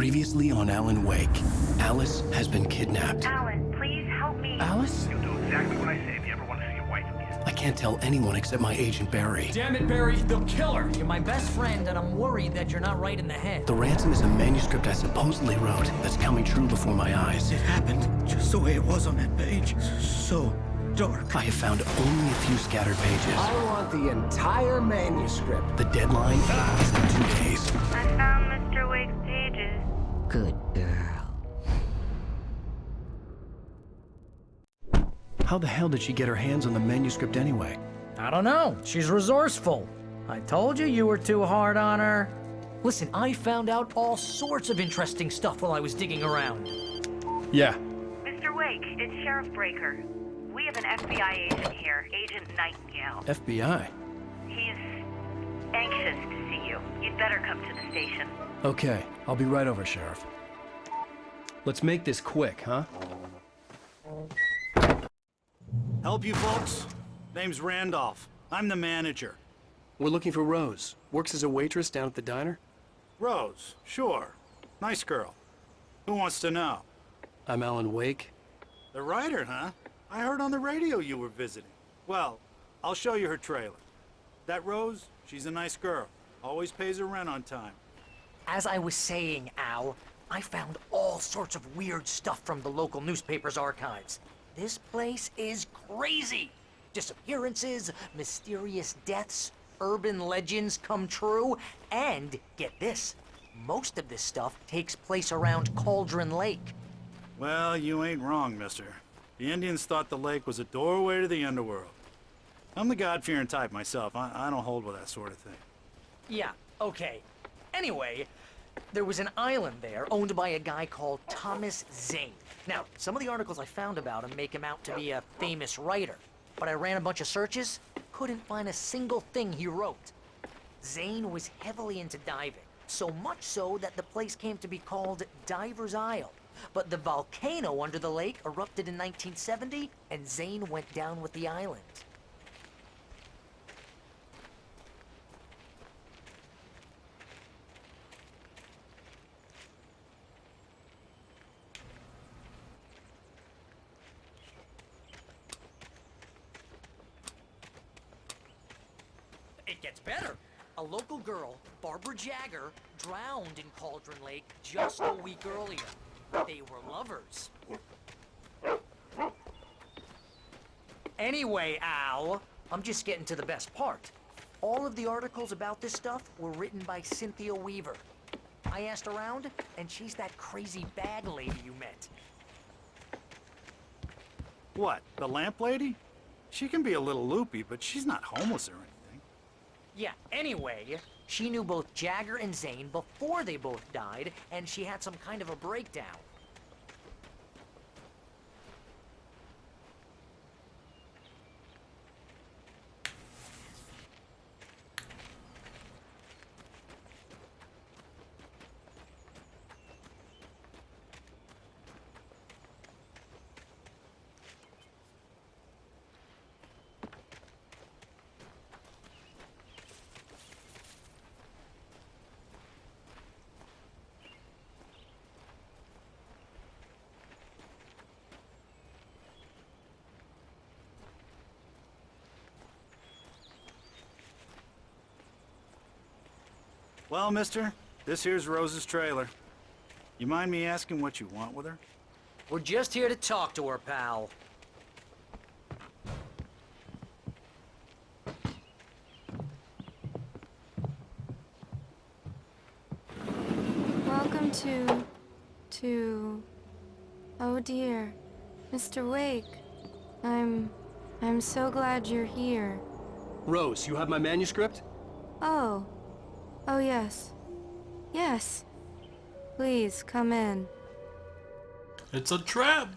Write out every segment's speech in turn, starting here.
Previously on Alan Wake, Alice has been kidnapped. Alan, please help me. Alice? You'll do exactly what I say if you ever want to see your wife again. I can't tell anyone except my agent Barry. Damn it, Barry, they'll kill her! You're my best friend, and I'm worried that you're not right in the head. The ransom is a manuscript I supposedly wrote that's coming true before my eyes. It happened just the way it was on that page. So dark. I have found only a few scattered pages. I want the entire manuscript. The deadline is in 2 days. I found Mr. Wake's pages. Good girl. How the hell did she get her hands on the manuscript anyway? I don't know. She's resourceful. I told you you were too hard on her. Listen, I found out all sorts of interesting stuff while I was digging around. Yeah. Mr. Wake, it's Sheriff Breaker. We have an FBI agent here, Agent Nightingale. FBI? He's anxious to see you. You'd better come to the station. Okay, I'll be right over, Sheriff. Let's make this quick, huh? Help you folks? Name's Randolph. I'm the manager. We're looking for Rose. Works as a waitress down at the diner. Rose, sure. Nice girl. Who wants to know? I'm Alan Wake. The writer, huh? I heard on the radio you were visiting. Well, I'll show you her trailer. That Rose, she's a nice girl. Always pays her rent on time. As I was saying, Al, I found all sorts of weird stuff from the local newspaper's archives. This place is crazy. Disappearances, mysterious deaths, urban legends come true, and get this, most of this stuff takes place around Cauldron Lake. Well, you ain't wrong, mister. The Indians thought the lake was a doorway to the underworld. I'm the God-fearing type myself. I don't hold with that sort of thing. Yeah, okay. Anyway, there was an island there owned by a guy called Thomas Zane. Now, some of the articles I found about him make him out to be a famous writer, but I ran a bunch of searches, couldn't find a single thing he wrote. Zane was heavily into diving, so much so that the place came to be called Diver's Isle. But the volcano under the lake erupted in 1970, and Zane went down with the island. It gets better. A local girl, Barbara Jagger, drowned in Cauldron Lake just a week earlier. They were lovers. Anyway, Al, I'm just getting to the best part. All of the articles about this stuff were written by Cynthia Weaver. I asked around, and she's that crazy bag lady you met. What, the lamp lady? She can be a little loopy, but she's not homeless or anything. Yeah, anyway, she knew both Jagger and Zane before they both died, and she had some kind of a breakdown. Well, mister, this here's Rose's trailer. You mind me asking what you want with her? We're just here to talk to her, pal. Welcome to... Oh dear, Mr. Wake. I'm so glad you're here. Rose, you have my manuscript? Oh. Oh yes. Yes. Please, come in. It's a trap.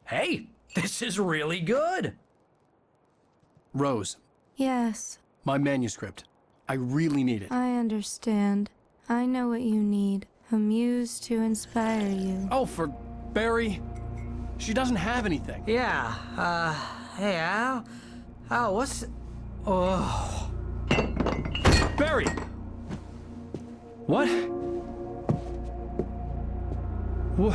Hey, this is really good. Rose, Yes, my manuscript. I really need it. I understand. I know what you need. A muse to inspire you. Oh, for Barry. She doesn't have anything. Yeah, hey, Al? Al, what's... Oh... Barry! What? What?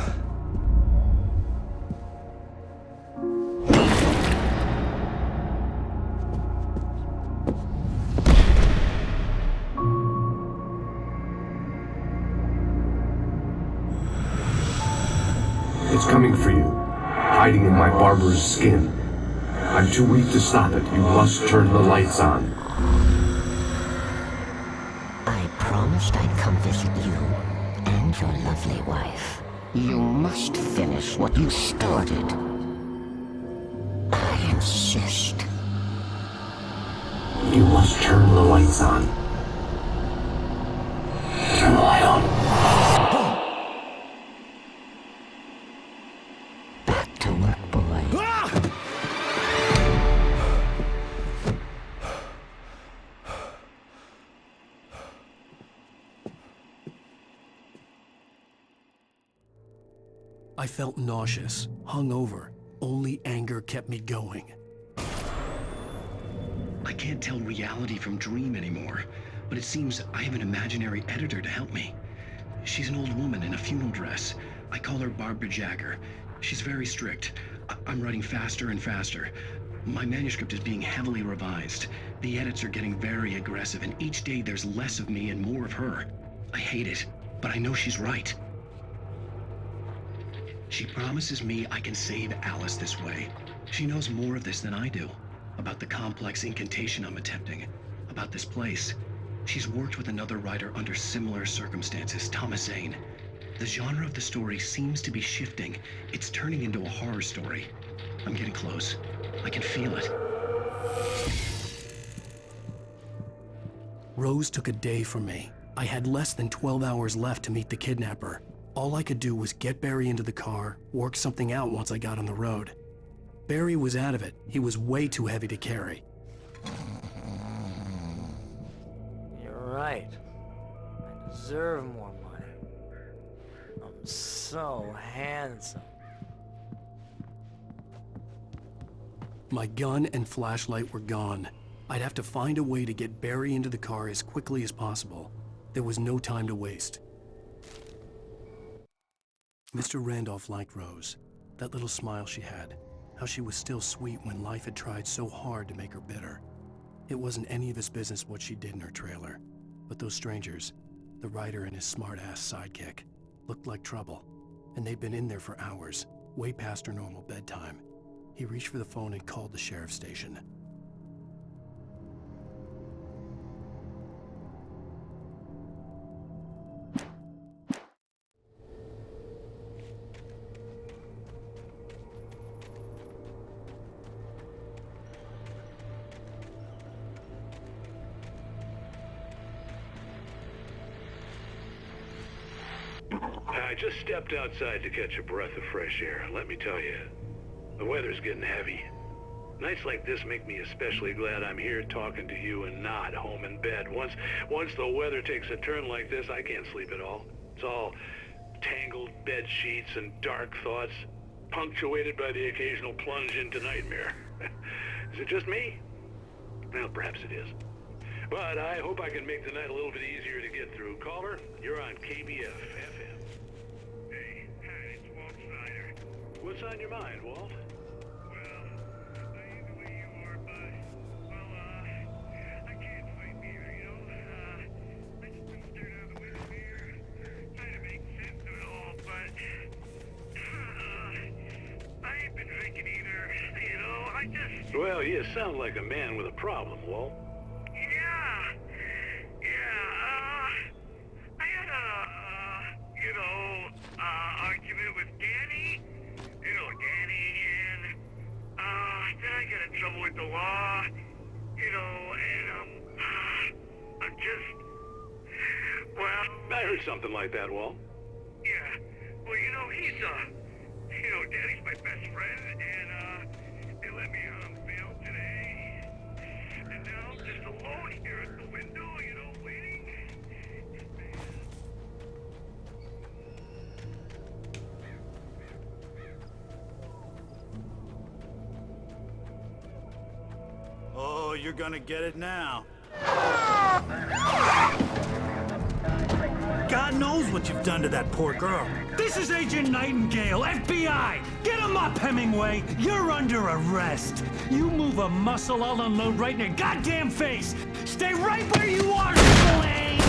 It's coming for you, hiding in my barber's skin. I'm too weak to stop it. You must turn the lights on. I promised I'd come visit you and your lovely wife. You must finish what you started. I insist. You must turn the lights on. Turn the light on. Back to work, boy. I felt nauseous, hungover. Only anger kept me going. I can't tell reality from dream anymore, but it seems I have an imaginary editor to help me. She's an old woman in a funeral dress. I call her Barbara Jagger. She's very strict. I'm writing faster and faster. My manuscript is being heavily revised. The edits are getting very aggressive, and each day there's less of me and more of her. I hate it, but I know she's right. She promises me I can save Alice this way. She knows more of this than I do. About the complex incantation I'm attempting. About this place. She's worked with another writer under similar circumstances, Thomas Zane. The genre of the story seems to be shifting. It's turning into a horror story. I'm getting close. I can feel it. Rose took a day from me. I had less than 12 hours left to meet the kidnapper. All I could do was get Barry into the car, work something out once I got on the road. Barry was out of it. He was way too heavy to carry. You're right. I deserve more money. I'm so handsome. My gun and flashlight were gone. I'd have to find a way to get Barry into the car as quickly as possible. There was no time to waste. Mr. Randolph liked Rose. That little smile she had. How she was still sweet when life had tried so hard to make her bitter. It wasn't any of his business what she did in her trailer. But those strangers, the writer and his smart-ass sidekick, looked like trouble. And they'd been in there for hours, way past her normal bedtime. He reached for the phone and called the sheriff's station. I just stepped outside to catch a breath of fresh air. Let me tell you, the weather's getting heavy. Nights like this make me especially glad I'm here talking to you and not home in bed. Once the weather takes a turn like this, I can't sleep at all. It's all tangled bed sheets and dark thoughts, punctuated by the occasional plunge into nightmare. Is it just me? Well, perhaps it is. But I hope I can make the night a little bit easier to get through. Caller, you're on KBF FM. Hey, it's Walt Snyder. What's on your mind, Walt? Well, I ain't the way you are, but, well, I can't sleep either, you know? I just been staring out the window here, trying to make sense of it all, but, I ain't been drinking either, you know? I just... Well, you sound like a man with a problem, Walt. Argument with Danny. You know, Danny again. Then I get in trouble with the law. You know, and I'm just... Well... I heard something like that, Walt. Yeah. Well, you know, you know, Danny's my best friend, and, they let me on bail today. And now I'm just alone here at the window, you know, waiting. Oh, you're gonna get it now. God God knows what you've done to that poor girl. This is Agent Nightingale, FBI! Get him up, Hemingway! You're under arrest! You move a muscle, I'll unload right in your goddamn face! Stay right where you are, Slade!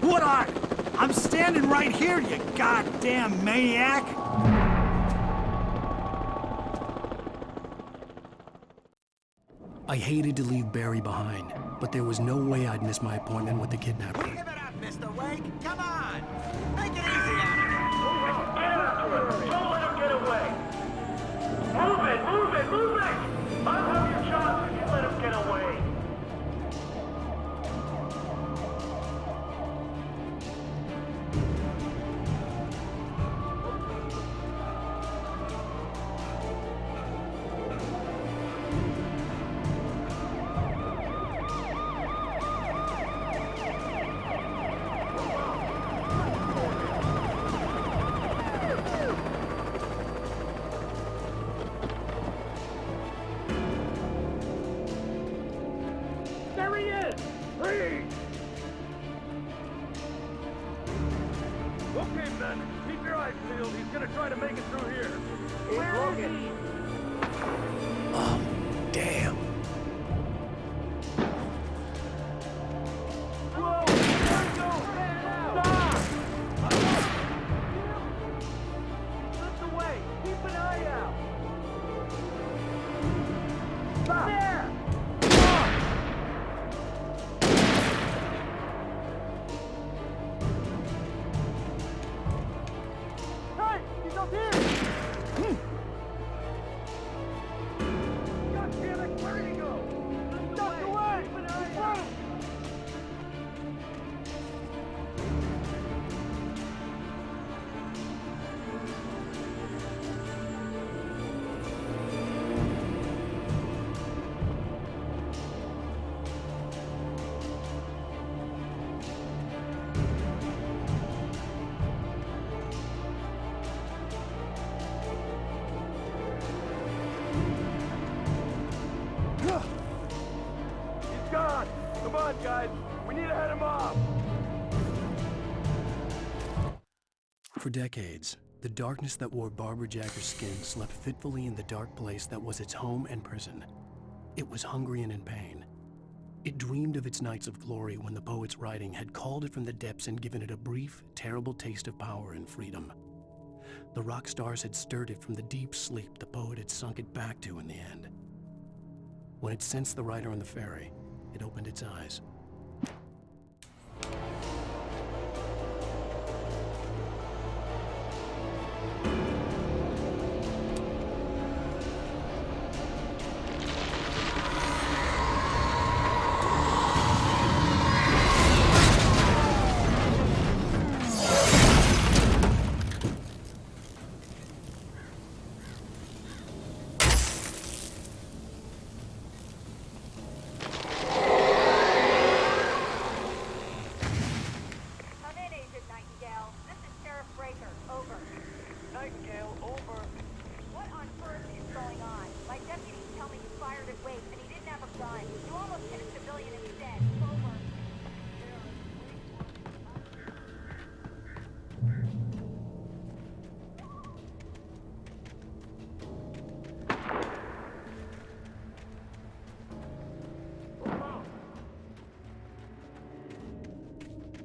What are? I'm standing right here, you goddamn maniac! I hated to leave Barry behind, but there was no way I'd miss my appointment with the kidnapper. Give it up, Mr. Wake! Come on! Make it easy on him! Get after him! Don't let him get away! Move it! Move it! Move it! I'll have your job if you let him get away! There he is! Freeze! Okay, men. Keep your eyes peeled. He's gonna try to make it through here. Where is he? Oh, damn. Whoa! Go! Stop! Look away! Keep an eye out! Stop! There! Hey! He's up here! God damn it! Where did he go? Duck away! Keep an eye out! He's gone! Come on, guys! We need to head him off! For decades, the darkness that wore Barbara Jagger's skin slept fitfully in the dark place that was its home and prison. It was hungry and in pain. It dreamed of its nights of glory when the poet's writing had called it from the depths and given it a brief, terrible taste of power and freedom. The rock stars had stirred it from the deep sleep the poet had sunk it back to in the end. When it sensed the writer on the ferry, it opened its eyes.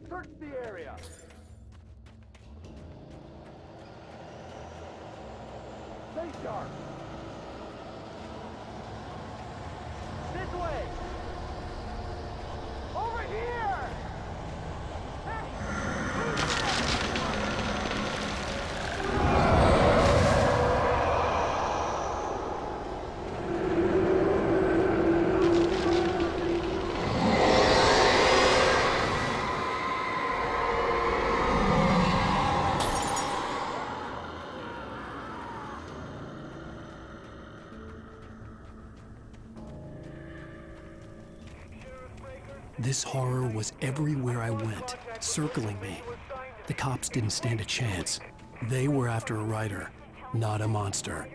Search the area! Stay sharp! This way! Over here! This horror was everywhere I went, circling me. The cops didn't stand a chance. They were after a writer, not a monster.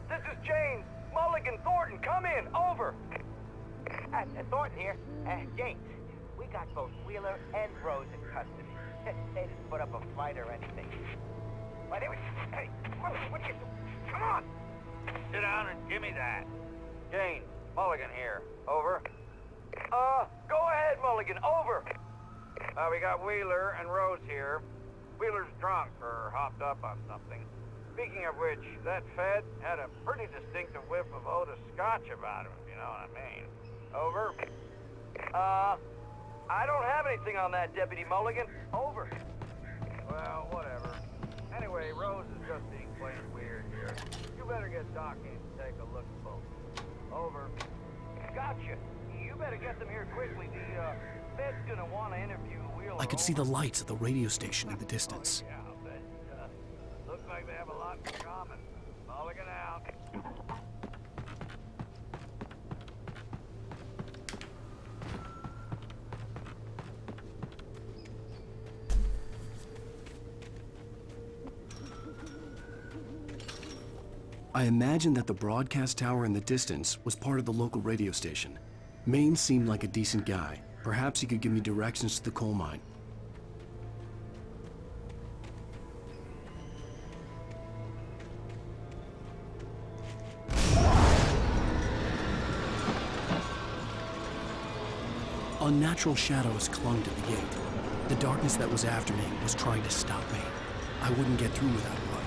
This is James. Mulligan, Thornton, come in. Over. Thornton here. James, we got both Wheeler and Rose in custody. They didn't put up a fight or anything. Why, hey, what are you doing? Come on! Sit down and give me that. James, Mulligan here. Over. Go ahead, Mulligan. Over. We got Wheeler and Rose here. Wheeler's drunk or hopped up on something. Speaking of which, that Fed had a pretty distinctive whiff of Otis Scotch about him, if you know what I mean. Over. I don't have anything on that, Deputy Mulligan. Over. Well, whatever. Anyway, Rose is just being plain weird here. You better get Doc in to take a look at both. Over. Gotcha. You better get them here quickly. The Fed's gonna want to interview Wheeler. I could see the lights of the radio station in the distance. Yeah, I'll bet. Looks like they have a lot in common. Mulligan out. I imagined that the broadcast tower in the distance was part of the local radio station. Maine seemed like a decent guy. Perhaps he could give me directions to the coal mine. Unnatural shadows clung to the gate. The darkness that was after me was trying to stop me. I wouldn't get through without blood.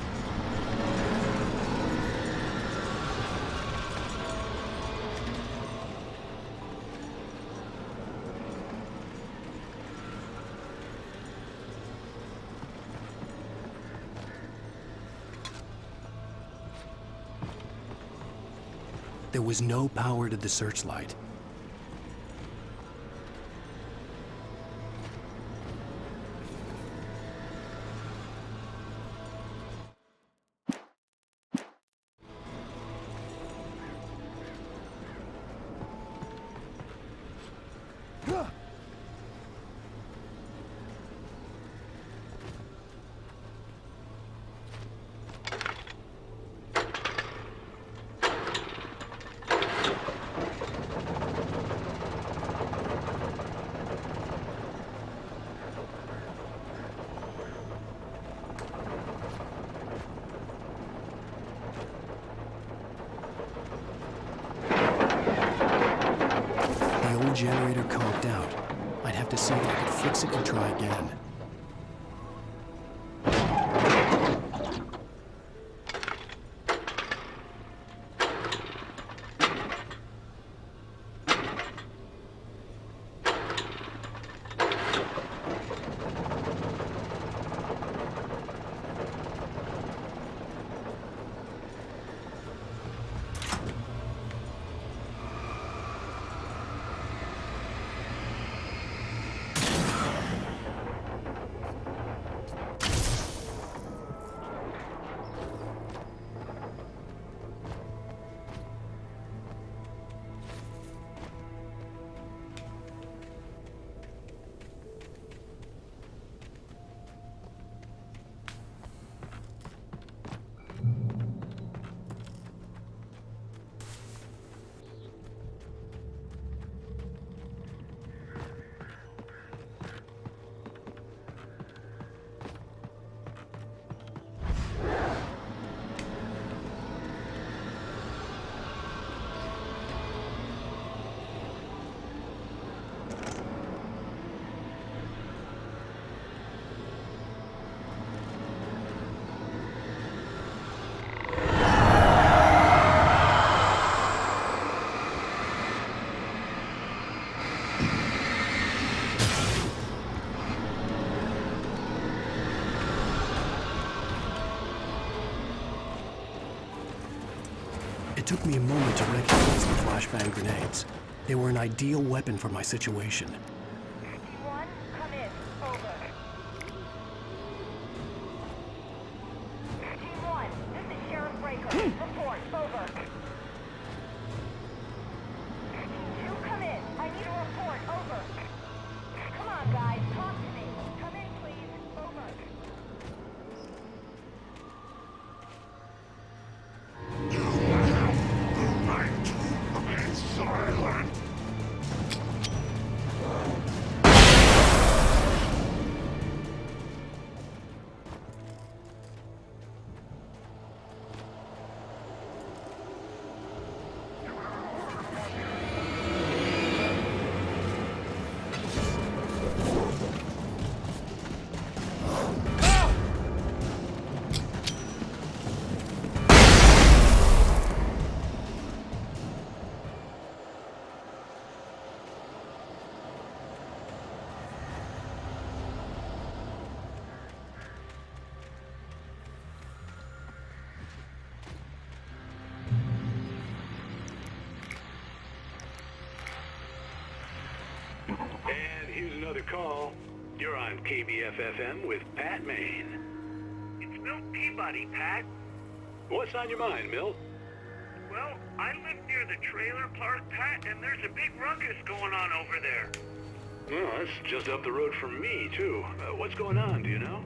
There was no power to the searchlight. Generator conked out. I'd have to see if I could fix it and try again. It took me a moment to recognize the flashbang grenades. They were an ideal weapon for my situation. One, come in. Over. Team 1, this is Sheriff Breaker. Report. Over. Team 2, come in. I need a report. Over. Come on, guys. Talk to me. Come in, please. Over. And here's another call. You're on KBF-FM with Pat Maine. It's Milt Peabody, Pat. What's on your mind, Milt? Well, I live near the trailer park, Pat, and there's a big ruckus going on over there. Well, that's just up the road from me, too. What's going on, do you know?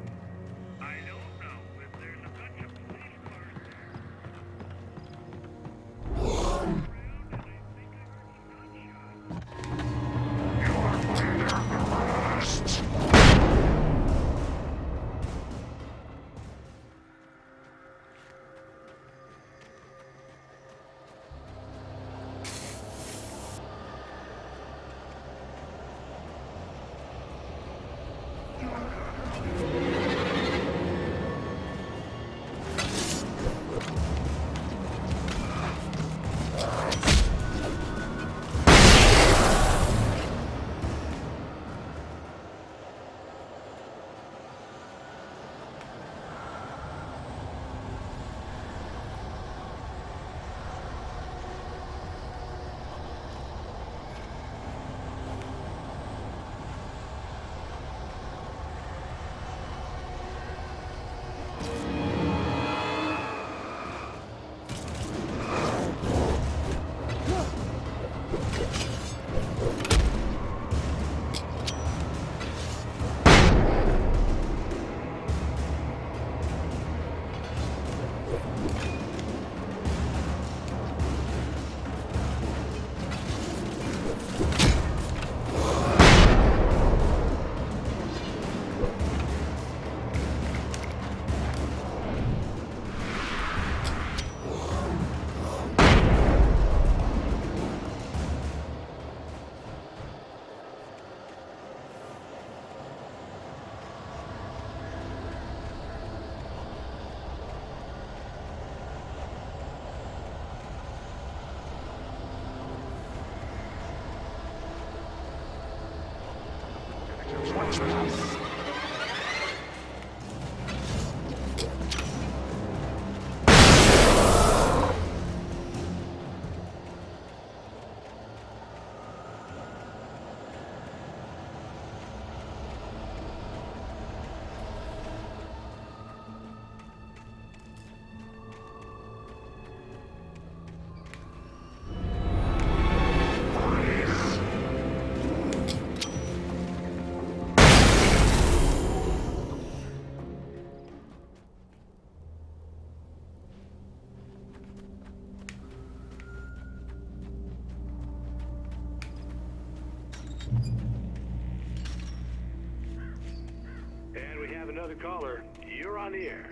I don't know, but there's a bunch of police cars there. And we have another caller. You're on the air.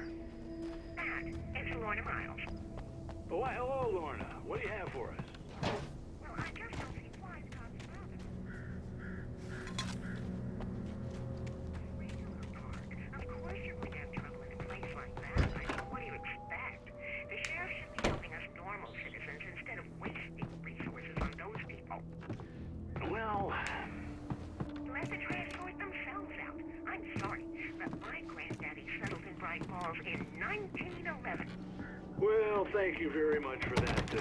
Pat, it's Lorna Miles. Oh, why, hello, Lorna. What do you have for us? Well, I just don't see why Scott's brother. Of course you're going to have trouble in a place like that. I mean, what do you expect? The sheriff should be helping us normal citizens instead of wasting resources on those people. Well... Let the trash sort themselves out. I'm sorry, but my granddaddy settled in Bright Falls in 1911. Well, Well, thank you very much for that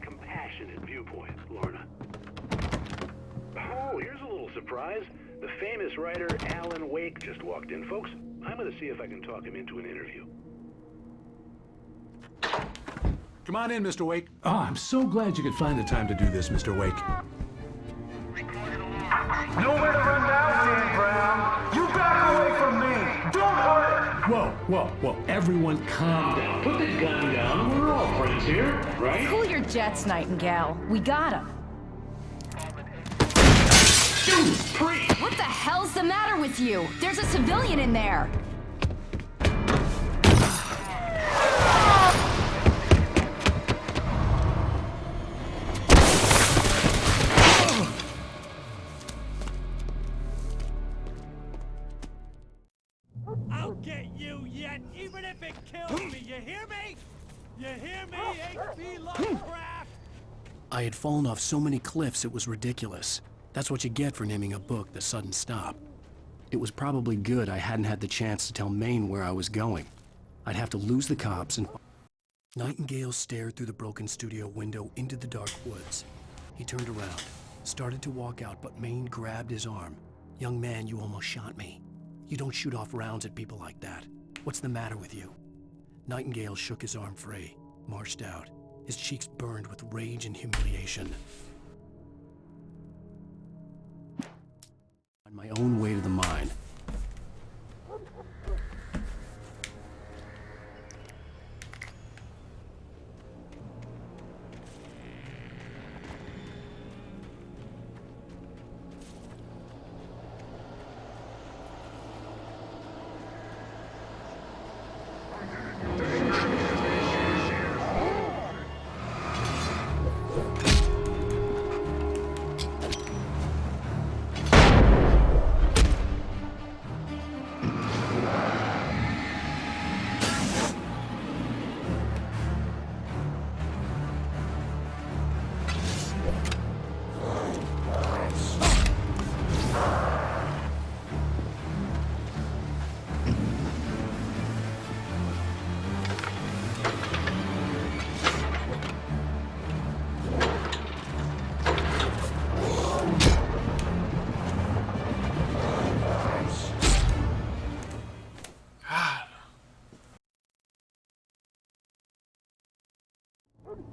compassionate viewpoint, Lorna. Oh, here's a little surprise. The famous writer Alan Wake just walked in. Folks, I'm going to see if I can talk him into an interview. Come on in, Mr. Wake. Oh, I'm so glad you could find the time to do this, Mr. Wake. Nowhere to run now, Dan Brown. You back away from me. Don't hurt it. Whoa. Everyone calm down. Put the gun down. We're all friends here, right? Cool your jets, Nightingale. We got him. What the hell's the matter with you? There's a civilian in there. I'll get you yet, even if it kills me. You hear me? You hear me, H.P. Lovecraft? I had fallen off so many cliffs it was ridiculous. That's what you get for naming a book The Sudden Stop. It was probably good I hadn't had the chance to tell Maine where I was going. I'd have to lose the cops and... Nightingale stared through the broken studio window into the dark woods. He turned around, started to walk out, but Maine grabbed his arm. "Young man, you almost shot me. You don't shoot off rounds at people like that. What's the matter with you?" Nightingale shook his arm free, marched out. His cheeks burned with rage and humiliation. On my own way to the mine.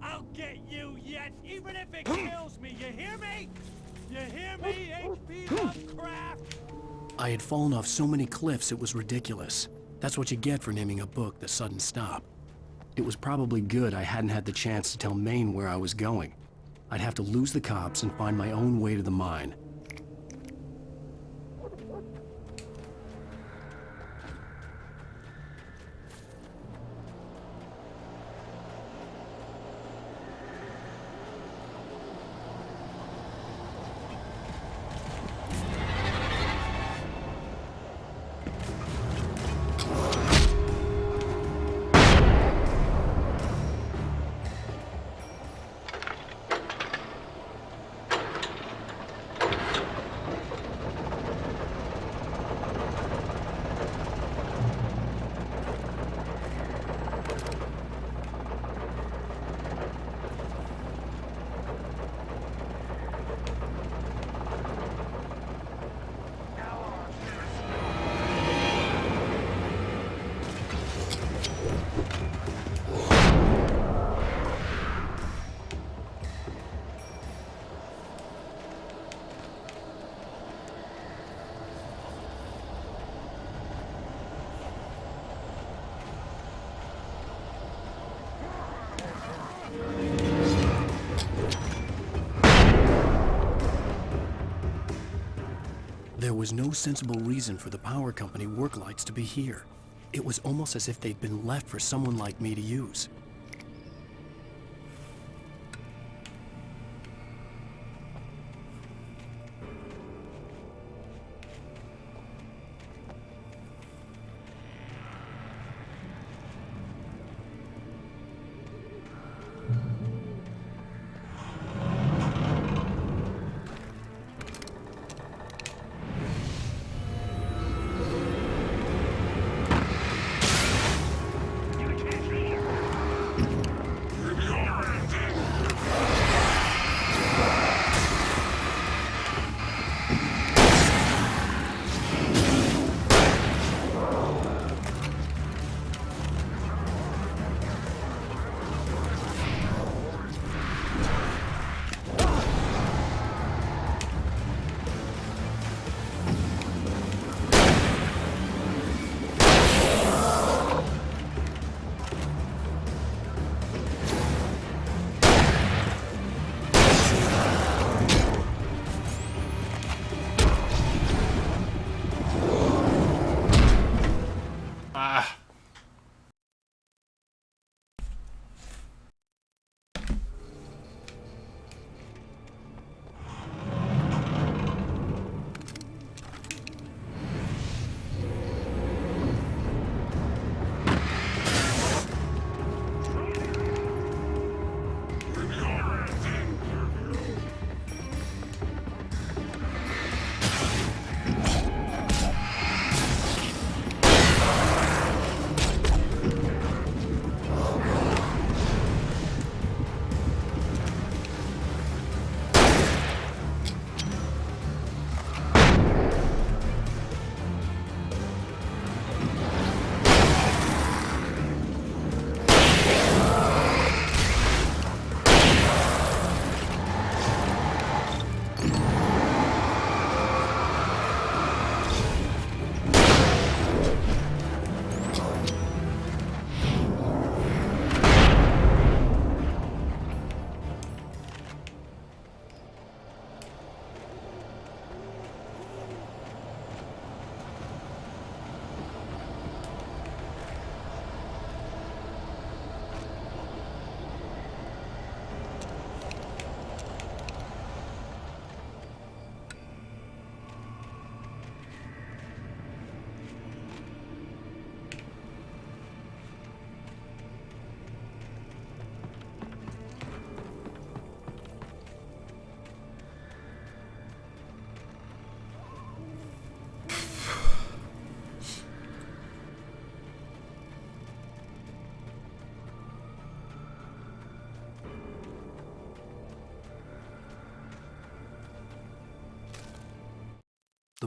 I'll get you yet, even if it kills me. You hear me? You hear me, H.P. Lovecraft? I had fallen off so many cliffs it was ridiculous. That's what you get for naming a book The Sudden Stop. It was probably good I hadn't had the chance to tell Maine where I was going. I'd have to lose the cops and find my own way to the mine. There was no sensible reason for the power company work lights to be here. It was almost as if they'd been left for someone like me to use.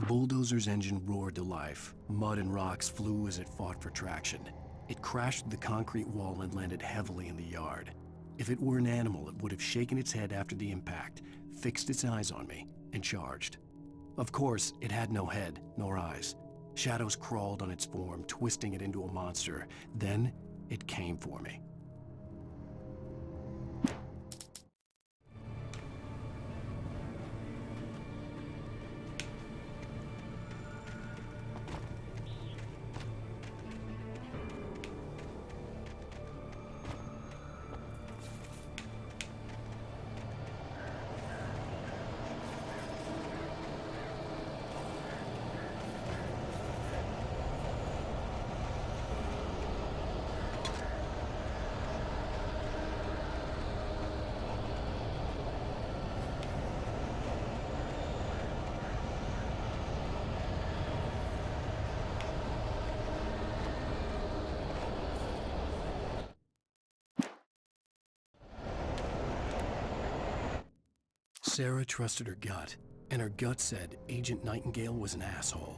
bulldozer's engine roared to life. Mud and rocks flew as it fought for traction. It crashed through the concrete wall and landed heavily in the yard. If it were an animal, it would have shaken its head after the impact, fixed its eyes on me, and charged. Of course, it had no head, nor eyes. Shadows crawled on its form, twisting it into a monster. Then, it came for me. Sarah trusted her gut, and her gut said Agent Nightingale was an asshole.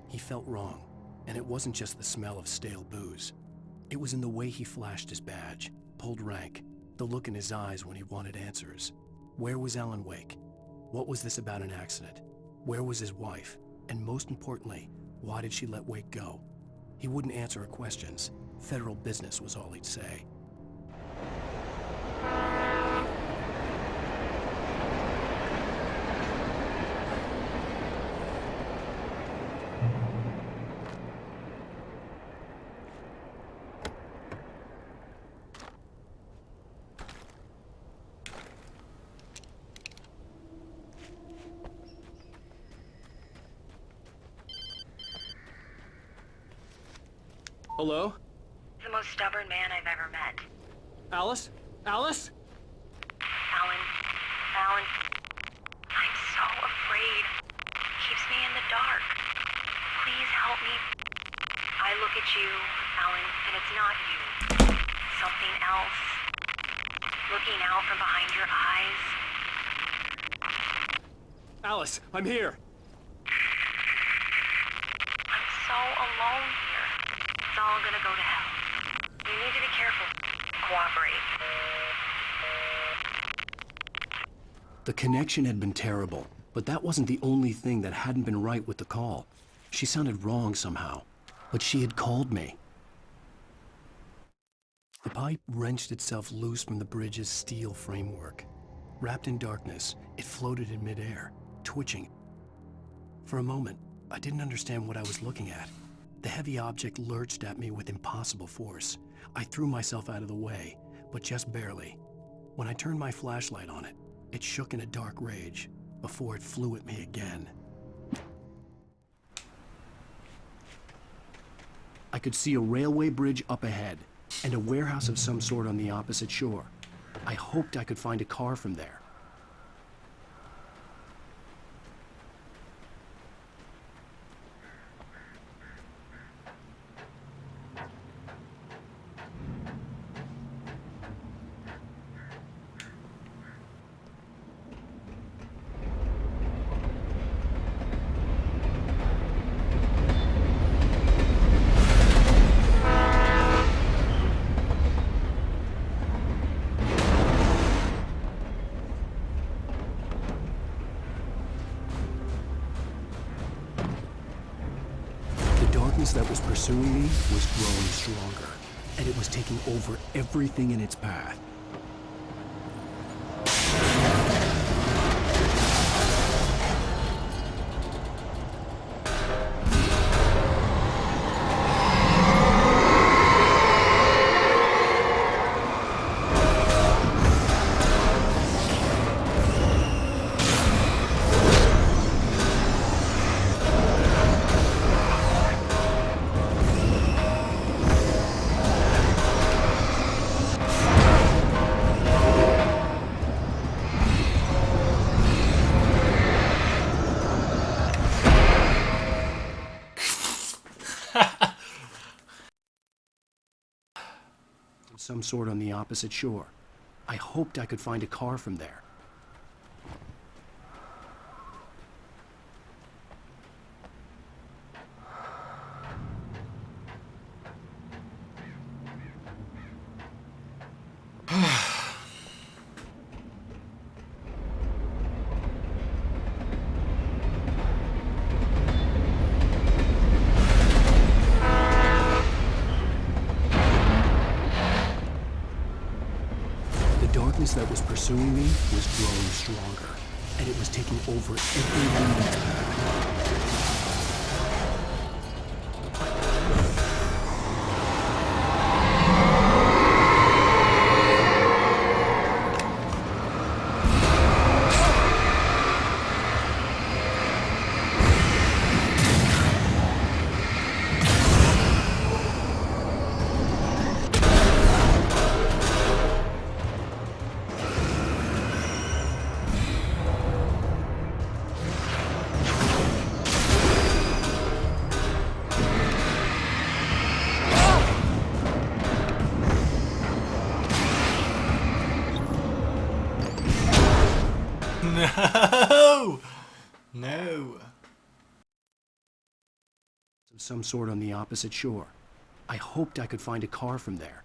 He felt wrong, and it wasn't just the smell of stale booze. It was in the way he flashed his badge, pulled rank, the look in his eyes when he wanted answers. Where was Alan Wake? What was this about an accident? Where was his wife? And most importantly, why did she let Wake go? He wouldn't answer her questions. Federal business was all he'd say. Hello? The most stubborn man I've ever met. Alice? Alice? Alan. Alan. I'm so afraid. He keeps me in the dark. Please help me. I look at you, Alan, and it's not you. Something else. Looking out from behind your eyes. Alice, I'm here. I'm so alone here. It's all gonna go to hell. You need to be careful. Cooperate. The connection had been terrible, but that wasn't the only thing that hadn't been right with the call. She sounded wrong somehow, but she had called me. The pipe wrenched itself loose from the bridge's steel framework. Wrapped in darkness, it floated in midair, twitching. For a moment, I didn't understand what I was looking at. The heavy object lurched at me with impossible force. I threw myself out of the way, but just barely. When I turned my flashlight on it, it shook in a dark rage before it flew at me again. I could see a railway bridge up ahead and a warehouse of some sort on the opposite shore. I hoped I could find a car from there. That was pursuing me was growing stronger, and it was taking over everything in its path. Some sort on the opposite shore. I hoped I could find a car from there. was growing stronger, and it was taking over everything in its path. No! No. Of some sort on the opposite shore. I hoped I could find a car from there.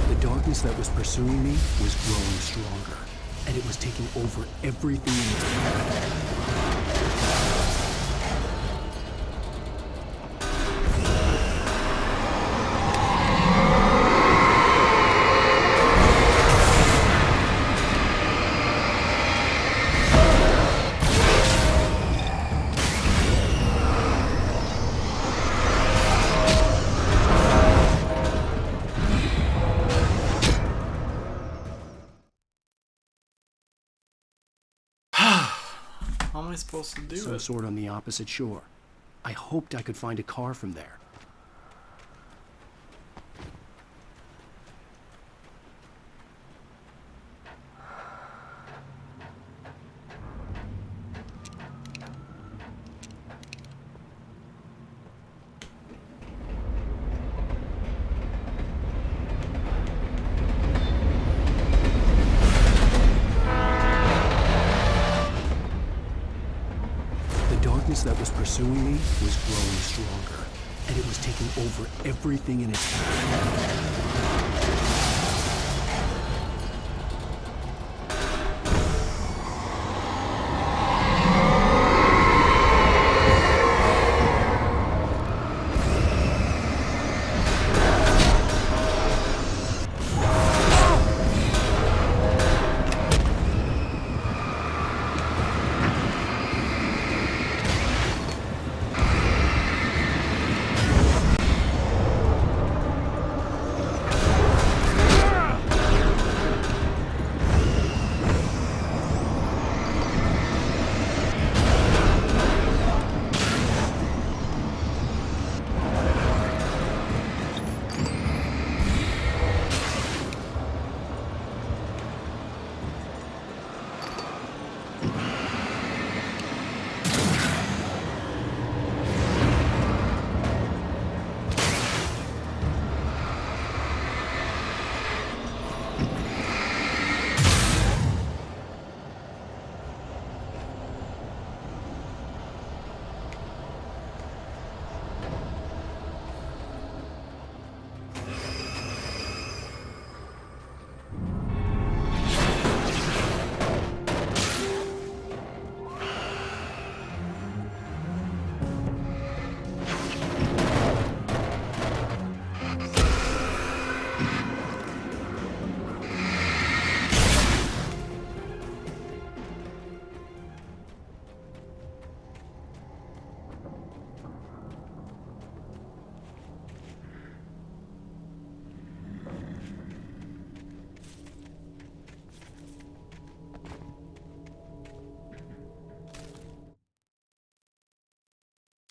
The darkness that was pursuing me was growing stronger, and it was taking over everything in its path. How am I supposed to do Some it? sort on the opposite shore. I hoped I could find a car from there. The darkness that was pursuing me was growing stronger, and it was taking over everything in its path.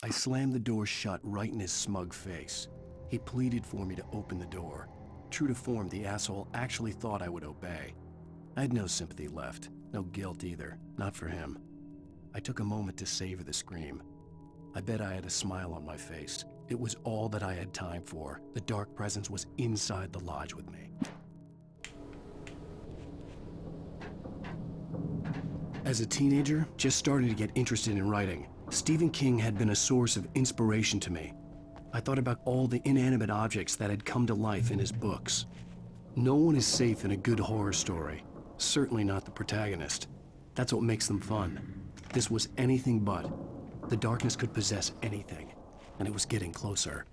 I slammed the door shut right in his smug face. He pleaded for me to open the door. True to form, the asshole actually thought I would obey. I had no sympathy left, no guilt either, not for him. I took a moment to savor the scream. I bet I had a smile on my face. It was all that I had time for. The dark presence was inside the lodge with me. As a teenager, just starting to get interested in writing, Stephen King had been a source of inspiration to me. I thought about all the inanimate objects that had come to life in his books. No one is safe in a good horror story. Certainly not the protagonist. That's what makes them fun. This was anything but. The darkness could possess anything, and it was getting closer.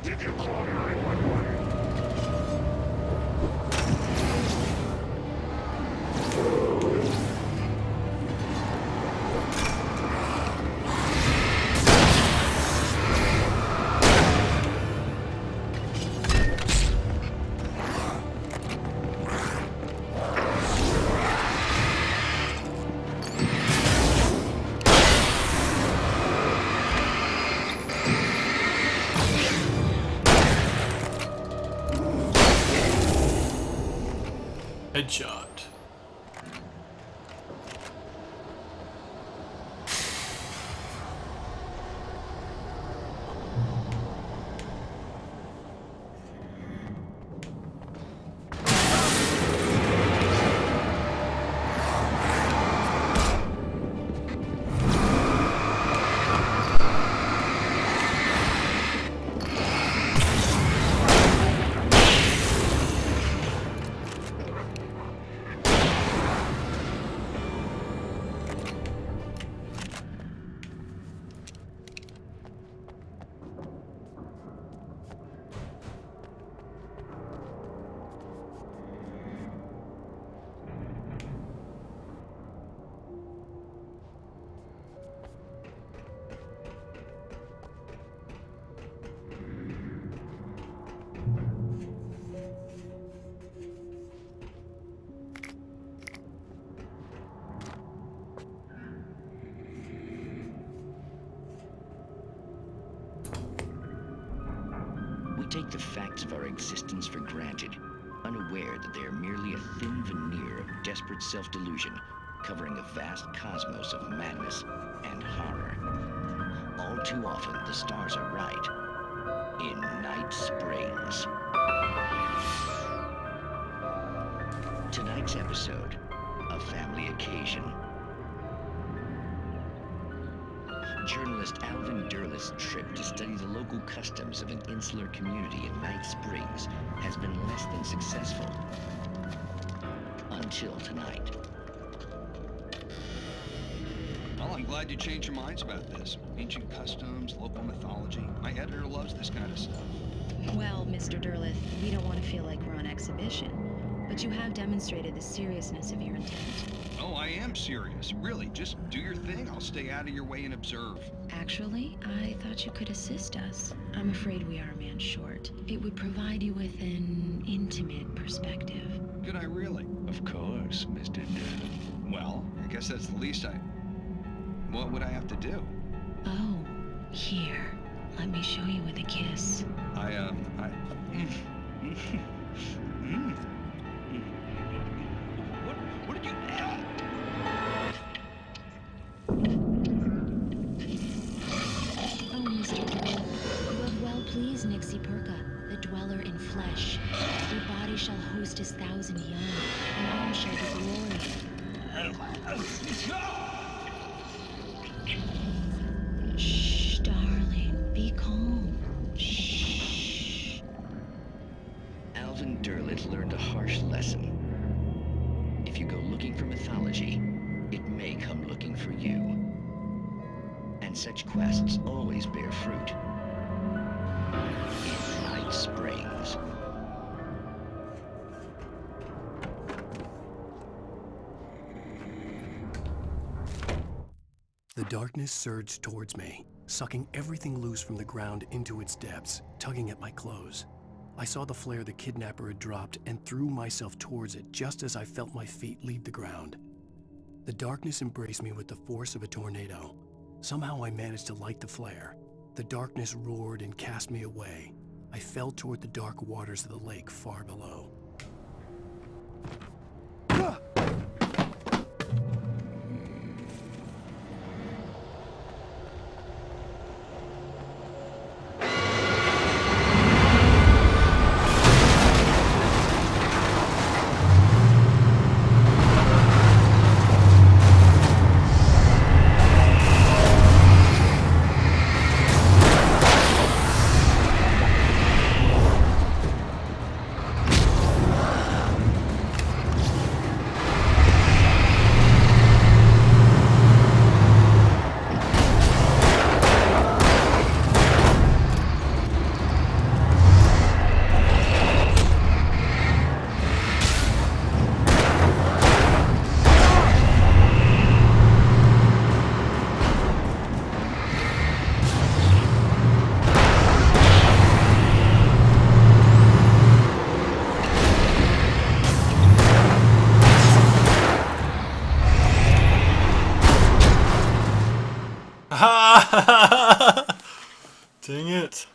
Did you call 911? Headshot. We take the facts of our existence for granted, unaware that they are merely a thin veneer of desperate self-delusion, covering a vast cosmos of madness and horror. All too often, the stars are right. In Night Springs. Tonight's episode, a family occasion. Journalist Alvin Derleth's trip to study the local customs of an insular community in Night Springs has been less than successful. Until tonight. Well, I'm glad you changed your minds about this. Ancient customs, local mythology. My editor loves this kind of stuff. Well, Mr. Derleth, we don't want to feel like we're on exhibition, but you have demonstrated the seriousness of your intent. Oh, I am serious. Really, just do your thing. I'll stay out of your way and observe. Actually, I thought you could assist us. I'm afraid we are a man short. It would provide you with an intimate perspective. Could I really? Of course, Mr. Derleth. Well, I guess that's the least I... What would I have to do? Oh, here. Let me show you with a kiss. What did you... Oh, Mr. Derleth, you have well pleased Nixie Perka, the dweller in flesh. Your body shall host his 1,000 young, and all shall be glory. Shh, darling, be calm. Shh. Alvin Derleth learned a harsh lesson. If you go looking for mythology, it may come looking for you. And such quests always bear fruit. In Night Springs. The darkness surged towards me, sucking everything loose from the ground into its depths, tugging at my clothes. I saw the flare the kidnapper had dropped and threw myself towards it just as I felt my feet leave the ground. The darkness embraced me with the force of a tornado. Somehow I managed to light the flare. The darkness roared and cast me away. I fell toward the dark waters of the lake far below. Dang it.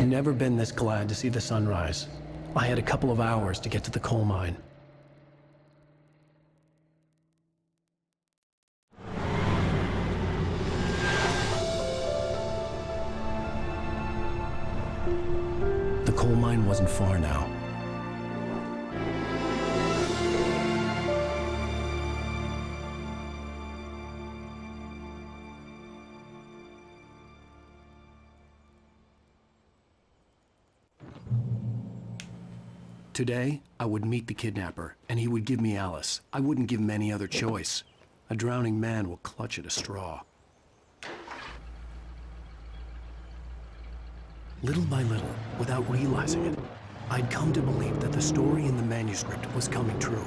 Never been this glad to see the sunrise. I had a couple of hours to get to the coal mine. The coal mine wasn't far now. Today, I would meet the kidnapper, and he would give me Alice. I wouldn't give him any other choice. A drowning man will clutch at a straw. Little by little, without realizing it, I'd come to believe that the story in the manuscript was coming true.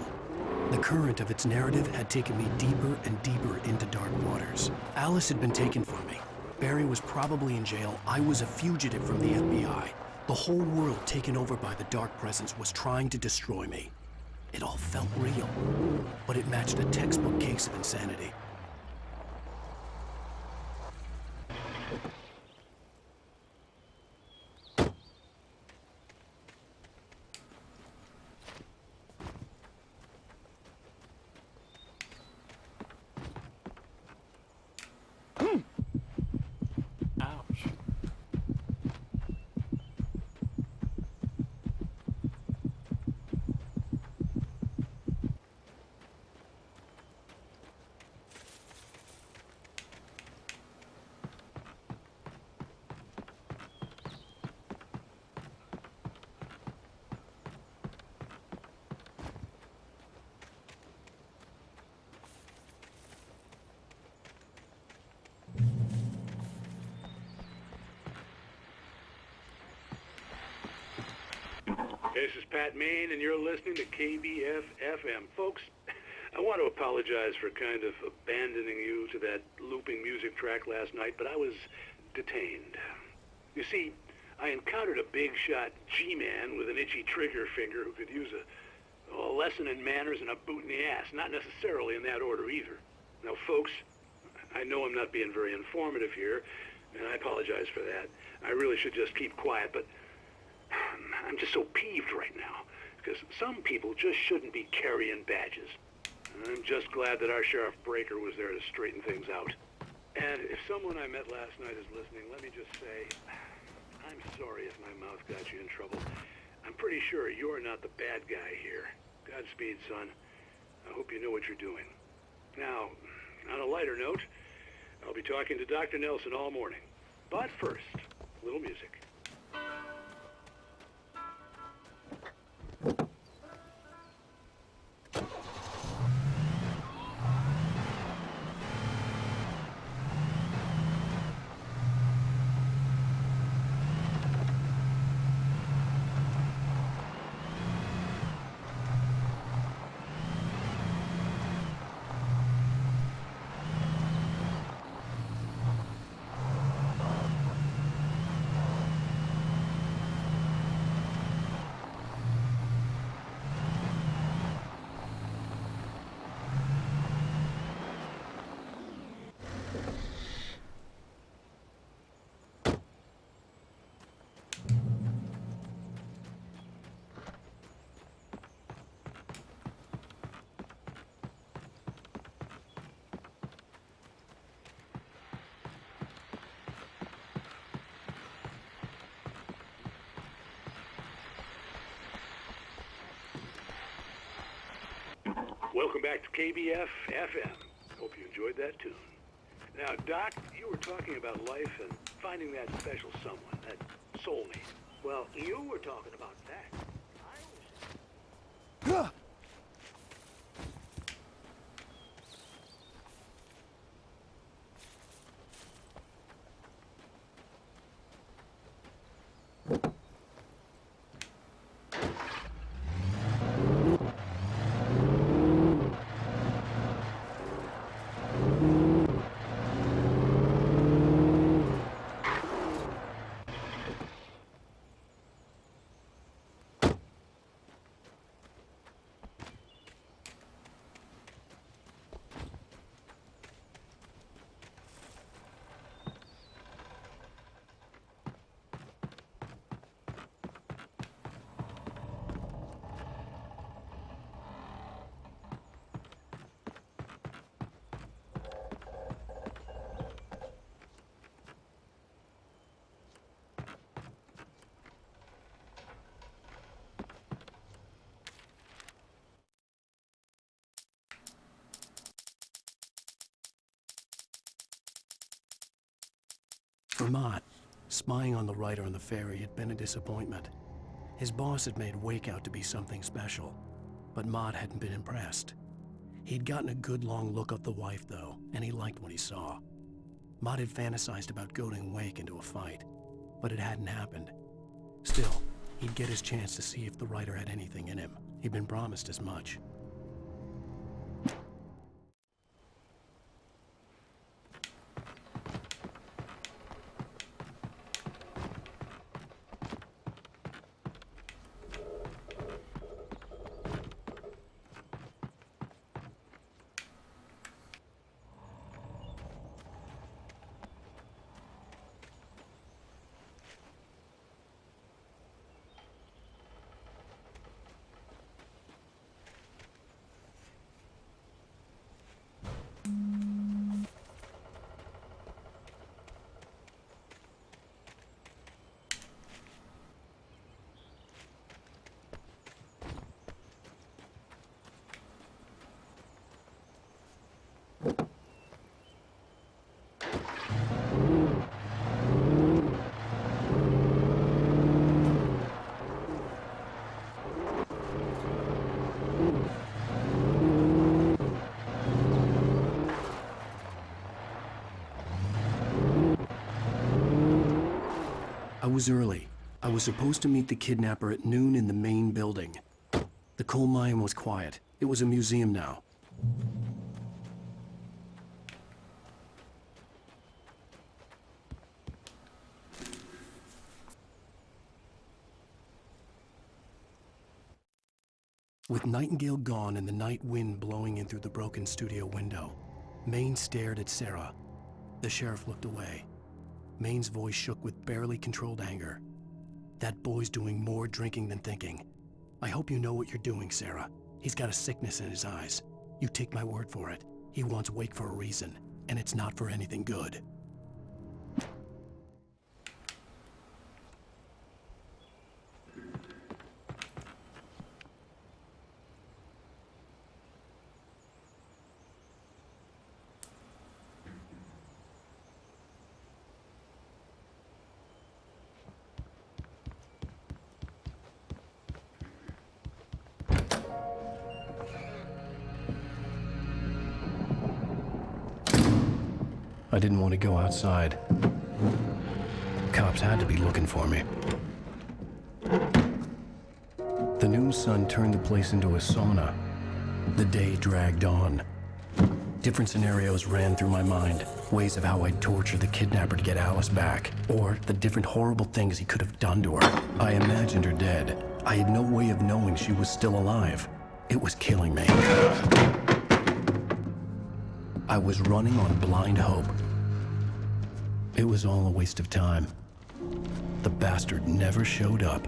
The current of its narrative had taken me deeper and deeper into dark waters. Alice had been taken from me. Barry was probably in jail. I was a fugitive from the FBI. The whole world taken over by the Dark Presence was trying to destroy me. It all felt real, but it matched a textbook case of insanity. This is Pat Main, and you're listening to KBF-FM. Folks, I want to apologize for kind of abandoning you to that looping music track last night, but I was detained. You see, I encountered a big-shot G-man with an itchy trigger finger who could use a lesson in manners and a boot in the ass, not necessarily in that order either. Now, folks, I know I'm not being very informative here, and I apologize for that. I really should just keep quiet, but I'm just so peeved right now, because some people just shouldn't be carrying badges. I'm just glad that our Sheriff Breaker was there to straighten things out. And if someone I met last night is listening, let me just say, I'm sorry if my mouth got you in trouble. I'm pretty sure you're not the bad guy here. Godspeed, son. I hope you know what you're doing. Now, on a lighter note, I'll be talking to Dr. Nelson all morning. But first, a little music. Welcome back to KBF-FM. Hope you enjoyed that tune. Now, Doc, you were talking about life and finding that special someone, that soulmate. Well, you were talking about that. For Mott, spying on the writer on the ferry had been a disappointment. His boss had made Wake out to be something special, but Mott hadn't been impressed. He'd gotten a good long look at the wife, though, and he liked what he saw. Mott had fantasized about goading Wake into a fight. but it hadn't happened. Still, he'd get his chance to see if the writer had anything in him. He'd been promised as much. I was early. I was supposed to meet the kidnapper at noon in the main building. The coal mine was quiet. It was a museum now. With Nightingale gone and the night wind blowing in through the broken studio window, Maine stared at Sarah. The sheriff looked away. Maine's voice shook with barely controlled anger. That boy's doing more drinking than thinking. I hope you know what you're doing, Sarah. He's got a sickness in his eyes. You take my word for it. He wants Wake for a reason, and it's not for anything good. I didn't want to go outside. Cops had to be looking for me. The noon sun turned the place into a sauna. The day dragged on. Different scenarios ran through my mind. Ways of how I'd torture the kidnapper to get Alice back. Or the different horrible things he could have done to her. I imagined her dead. I had no way of knowing she was still alive. It was killing me. I was running on blind hope. It was all a waste of time. The bastard never showed up.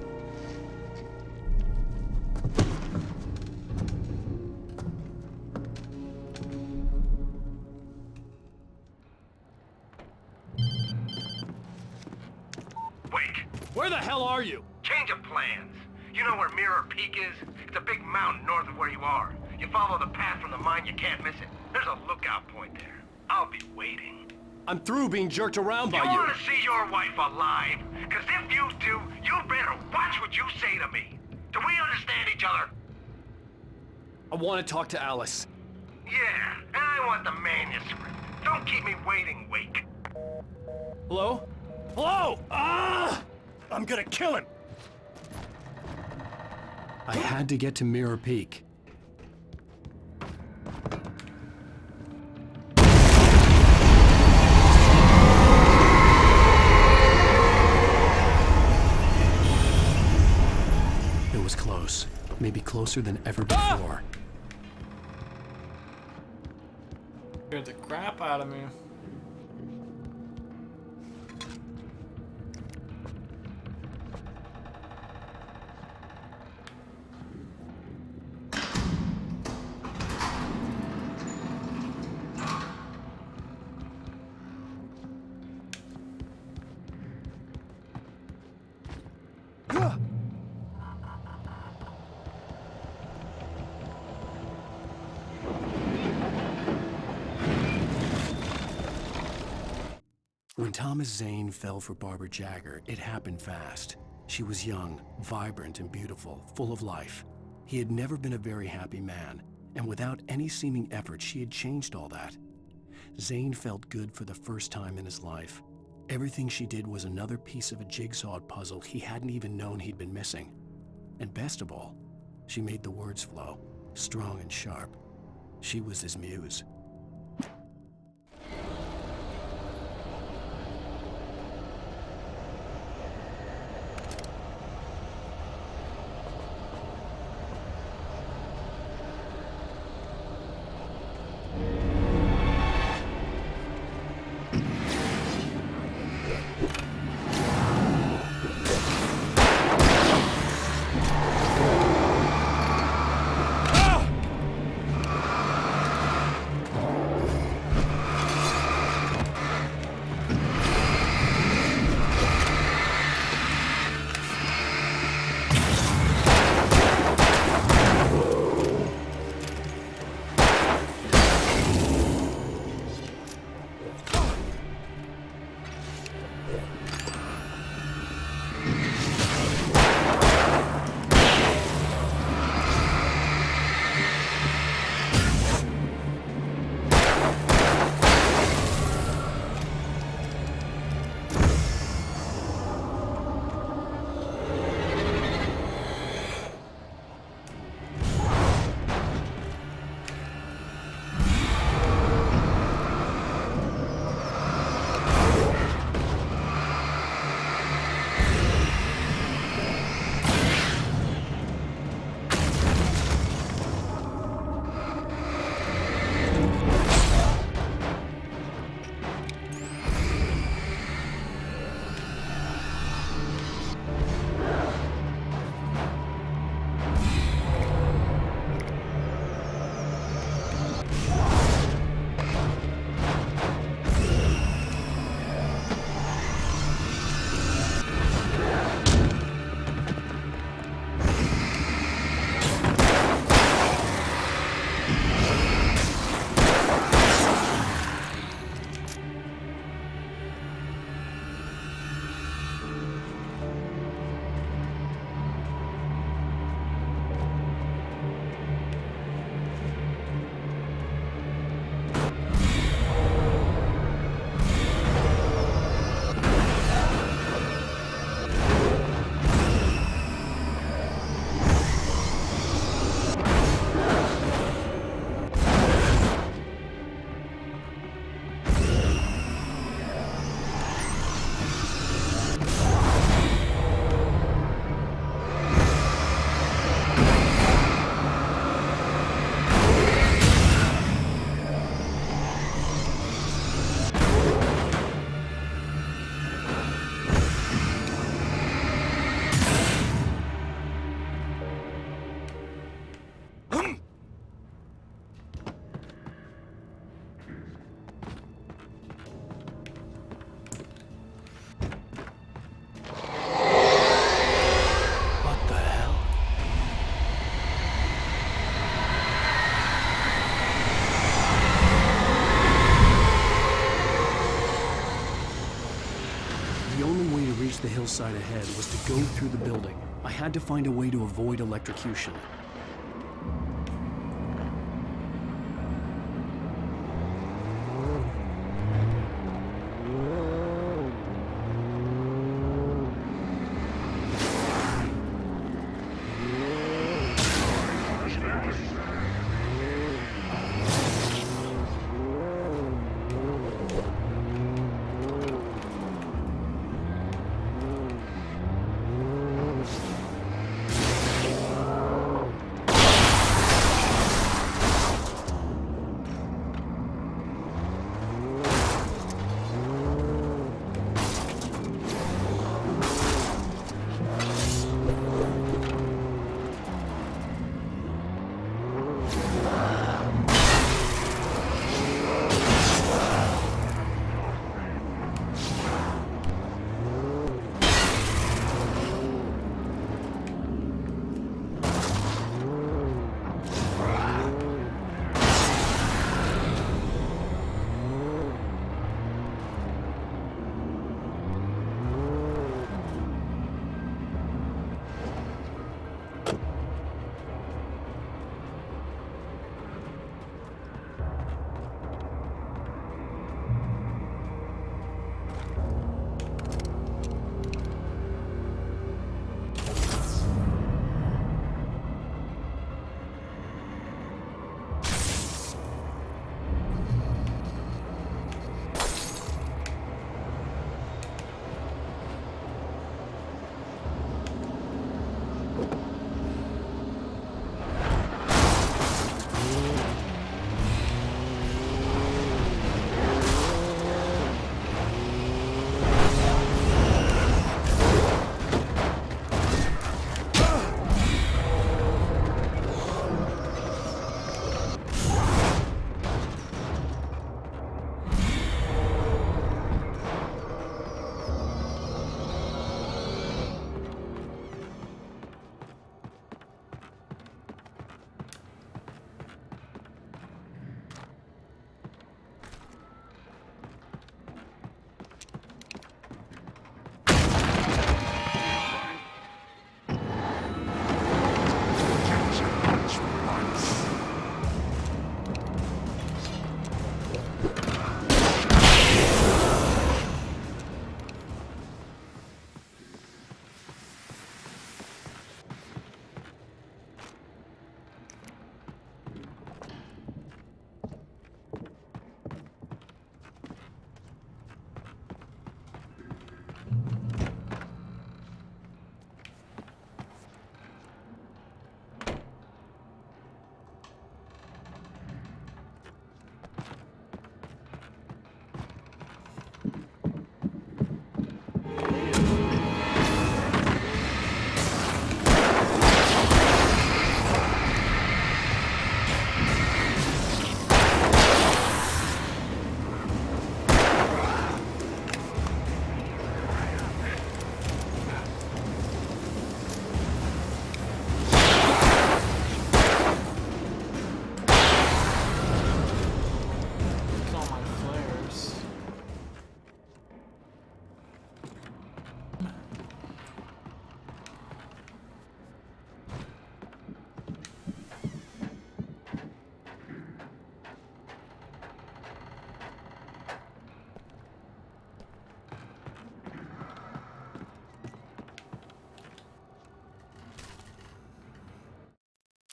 Wake! Where the hell are you? Change of plans. You know where Mirror Peak is? It's a big mountain north of where you are. You follow the path from the mine, you can't miss it. There's a lookout point there. I'll be waiting. I'm through being jerked around by You you. want to see your wife alive? Because if you do, you better watch what you say to me. Do we understand each other? I want to talk to Alice. Yeah, and I want the manuscript. Don't keep me waiting, Wake. Hello? Hello! Ah! I'm gonna kill him! I had to get to Mirror Peak. It was close. Maybe closer than ever before. Scared the crap out of me. When Thomas Zane fell for Barbara Jagger, it happened fast. She was young, vibrant, and beautiful, full of life. He had never been a very happy man, and without any seeming effort, she had changed all that. Zane felt good for the first time in his life. Everything she did was another piece of a jigsaw puzzle he hadn't even known he'd been missing. And best of all, she made the words flow, strong and sharp. She was his muse. The hillside ahead was to go through the building. I had to find a way to avoid electrocution.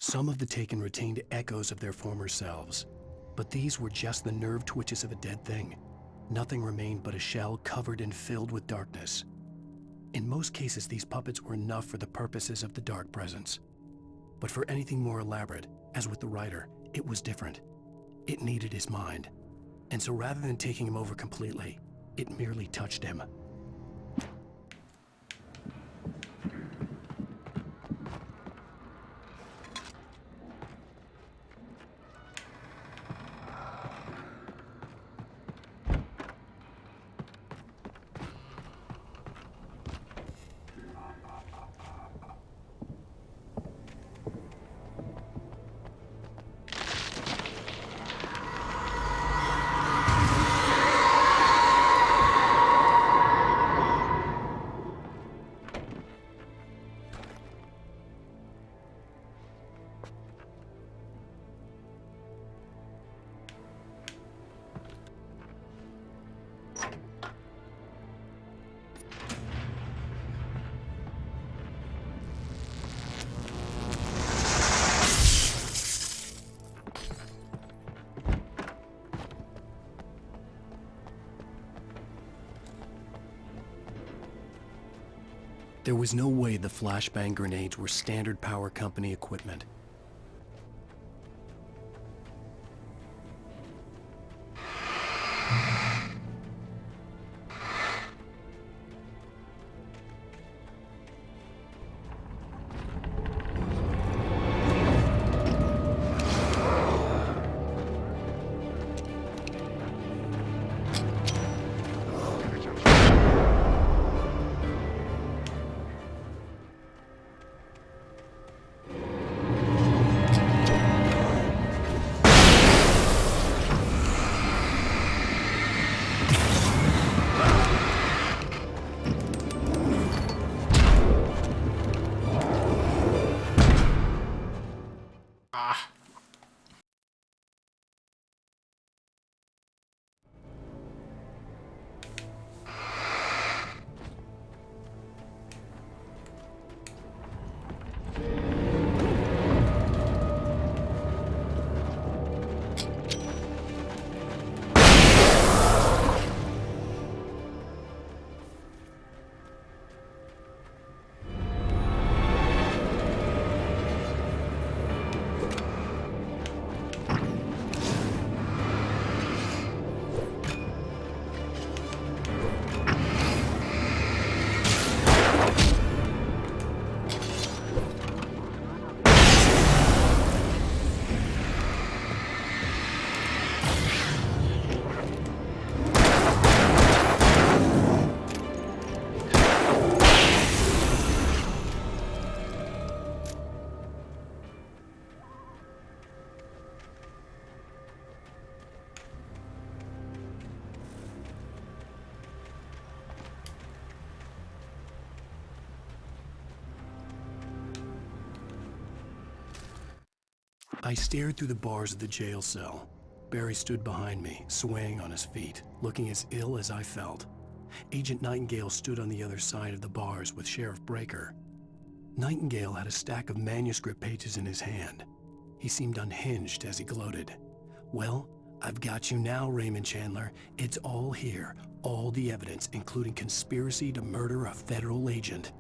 Some of the Taken retained echoes of their former selves, but these were just the nerve twitches of a dead thing. Nothing remained but a shell covered and filled with darkness. In most cases, these puppets were enough for the purposes of the Dark Presence. But for anything more elaborate, as with the writer, it was different. It needed his mind. And so rather than taking him over completely, it merely touched him. There was no way the flashbang grenades were standard power company equipment. I stared through the bars of the jail cell. Barry stood behind me, swaying on his feet, looking as ill as I felt. Agent Nightingale stood on the other side of the bars with Sheriff Breaker. Nightingale had a stack of manuscript pages in his hand. He seemed unhinged as he gloated. "Well, I've got you now, Raymond Chandler. It's all here. All the evidence, including conspiracy to murder a federal agent."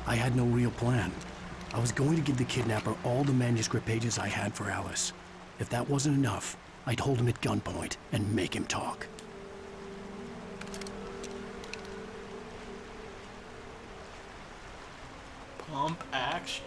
I had no real plan. I was going to give the kidnapper all the manuscript pages I had for Alice. If that wasn't enough, I'd hold him at gunpoint and make him talk. Pump action.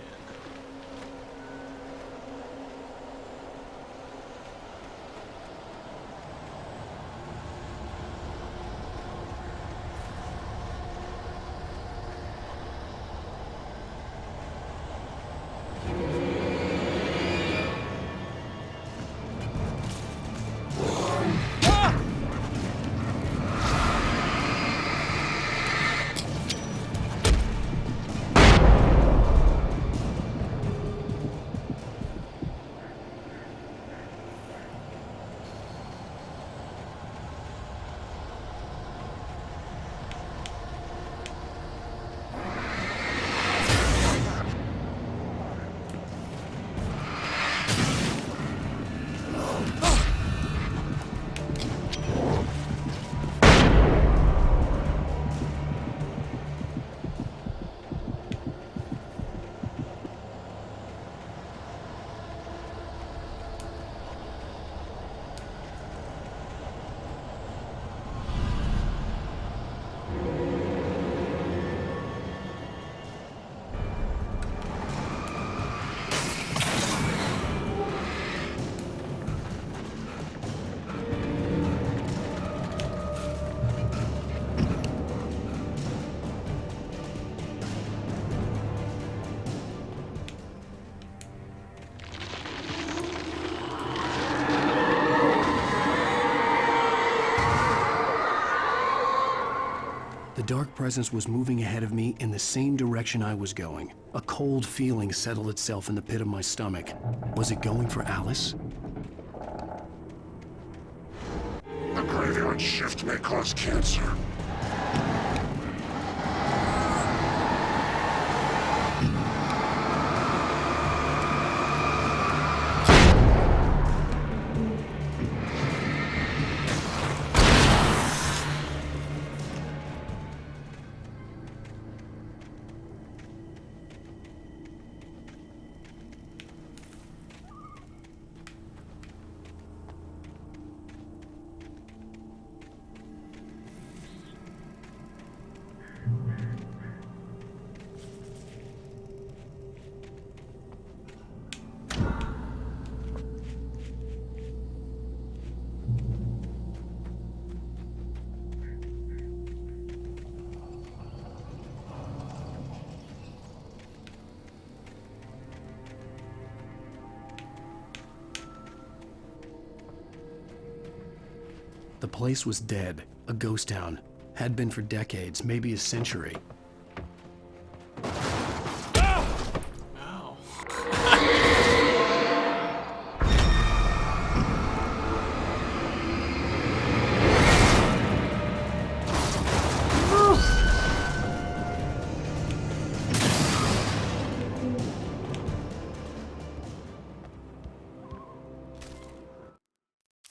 The dark presence was moving ahead of me in the same direction I was going. A cold feeling settled itself in the pit of my stomach. Was it going for Alice? The graveyard shift may cause cancer. The place was dead, a ghost town. Had been for decades, maybe a century.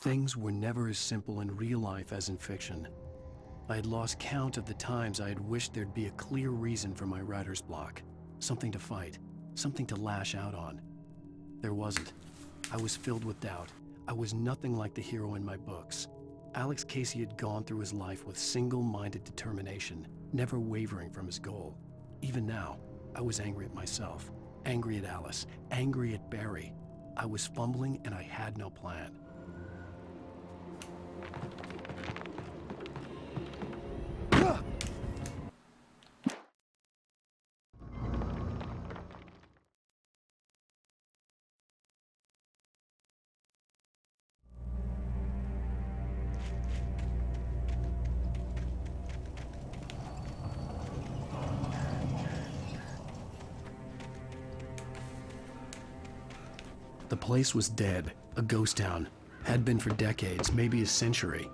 Things were never as simple in real life as in fiction. I had lost count of the times I had wished there'd be a clear reason for my writer's block. Something to fight, something to lash out on. There wasn't. I was filled with doubt. I was nothing like the hero in my books. Alex Casey had gone through his life with single-minded determination, never wavering from his goal. Even now, I was angry at myself, angry at Alice, angry at Barry. I was fumbling and I had no plan. The place was dead, a ghost town. Had been for decades, maybe a century.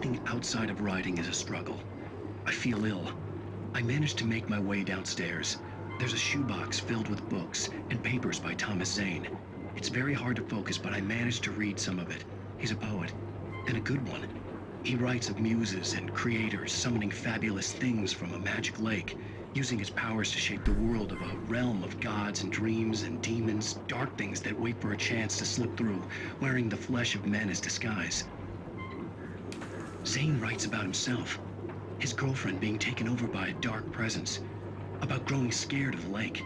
Anything outside of riding is a struggle. I feel ill. I managed to make my way downstairs. There's a shoebox filled with books and papers by Thomas Zane. It's very hard to focus, but I managed to read some of it. He's a poet, and a good one. He writes of muses and creators summoning fabulous things from a magic lake, using his powers to shape the world of a realm of gods and dreams and demons, dark things that wait for a chance to slip through, wearing the flesh of men as disguise. Zane writes about himself, his girlfriend being taken over by a dark presence, about growing scared of the lake.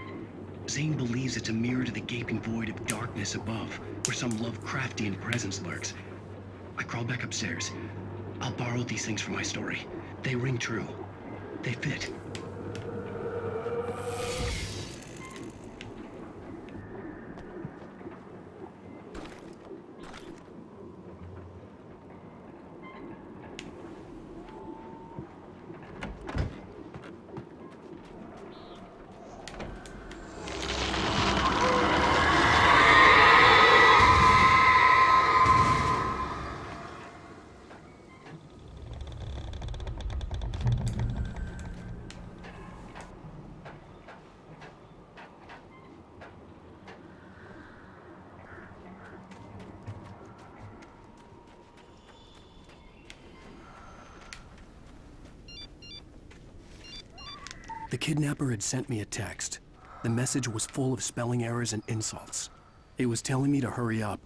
Zane believes it's a mirror to the gaping void of darkness above, where some Lovecraftian presence lurks. I crawl back upstairs. I'll borrow these things for my story. They ring true. They fit. The kidnapper had sent me a text. The message was full of spelling errors and insults. It was telling me to hurry up.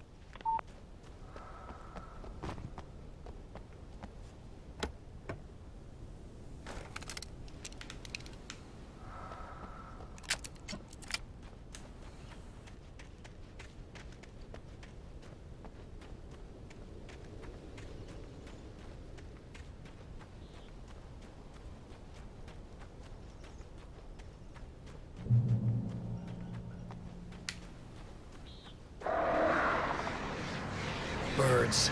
Birds.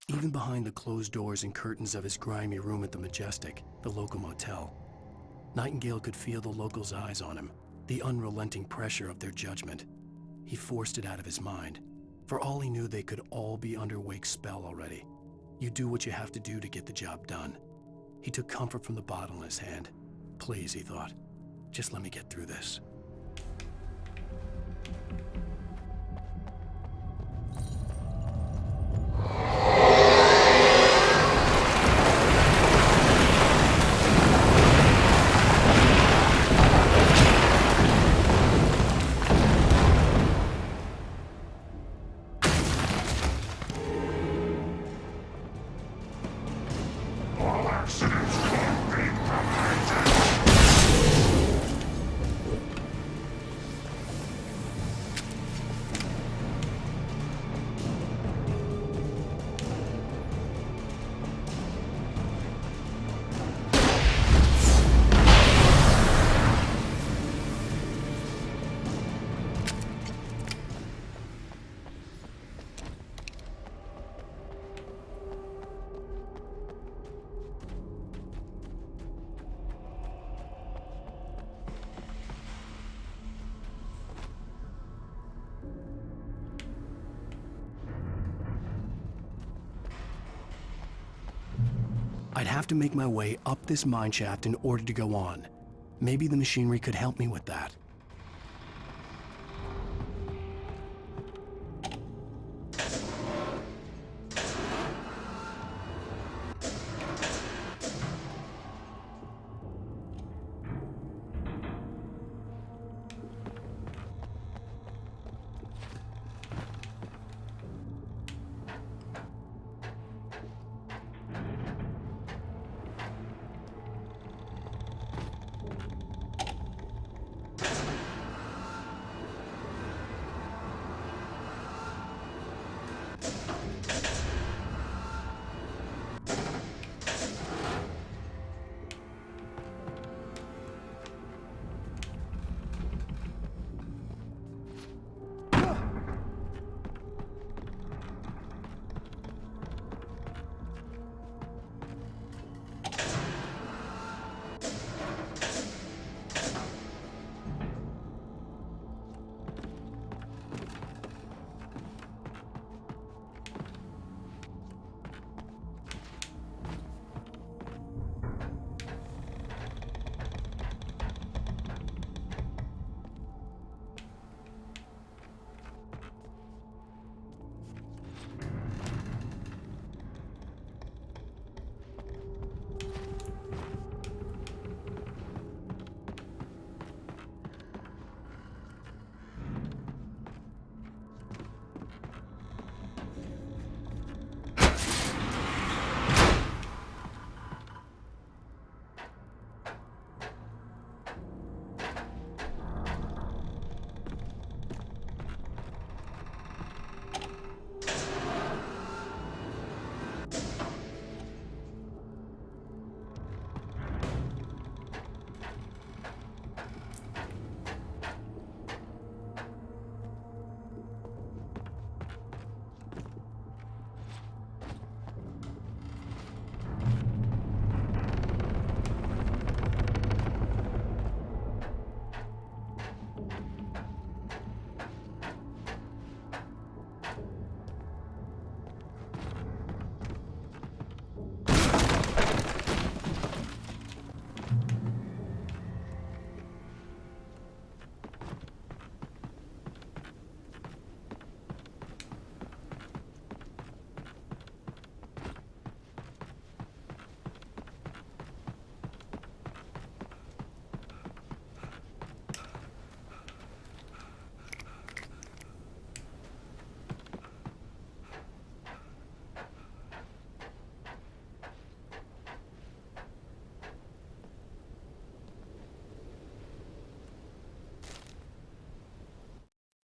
Even behind the closed doors and curtains of his grimy room at the Majestic, the local motel, Nightingale could feel the locals' eyes on him, the unrelenting pressure of their judgment. He forced it out of his mind. For all he knew, they could all be under Wake's spell already. You do what you have to do to get the job done. He took comfort from the bottle in his hand. Please, he thought, just let me get through this. I'd have to make my way up this mine shaft in order to go on. Maybe the machinery could help me with that.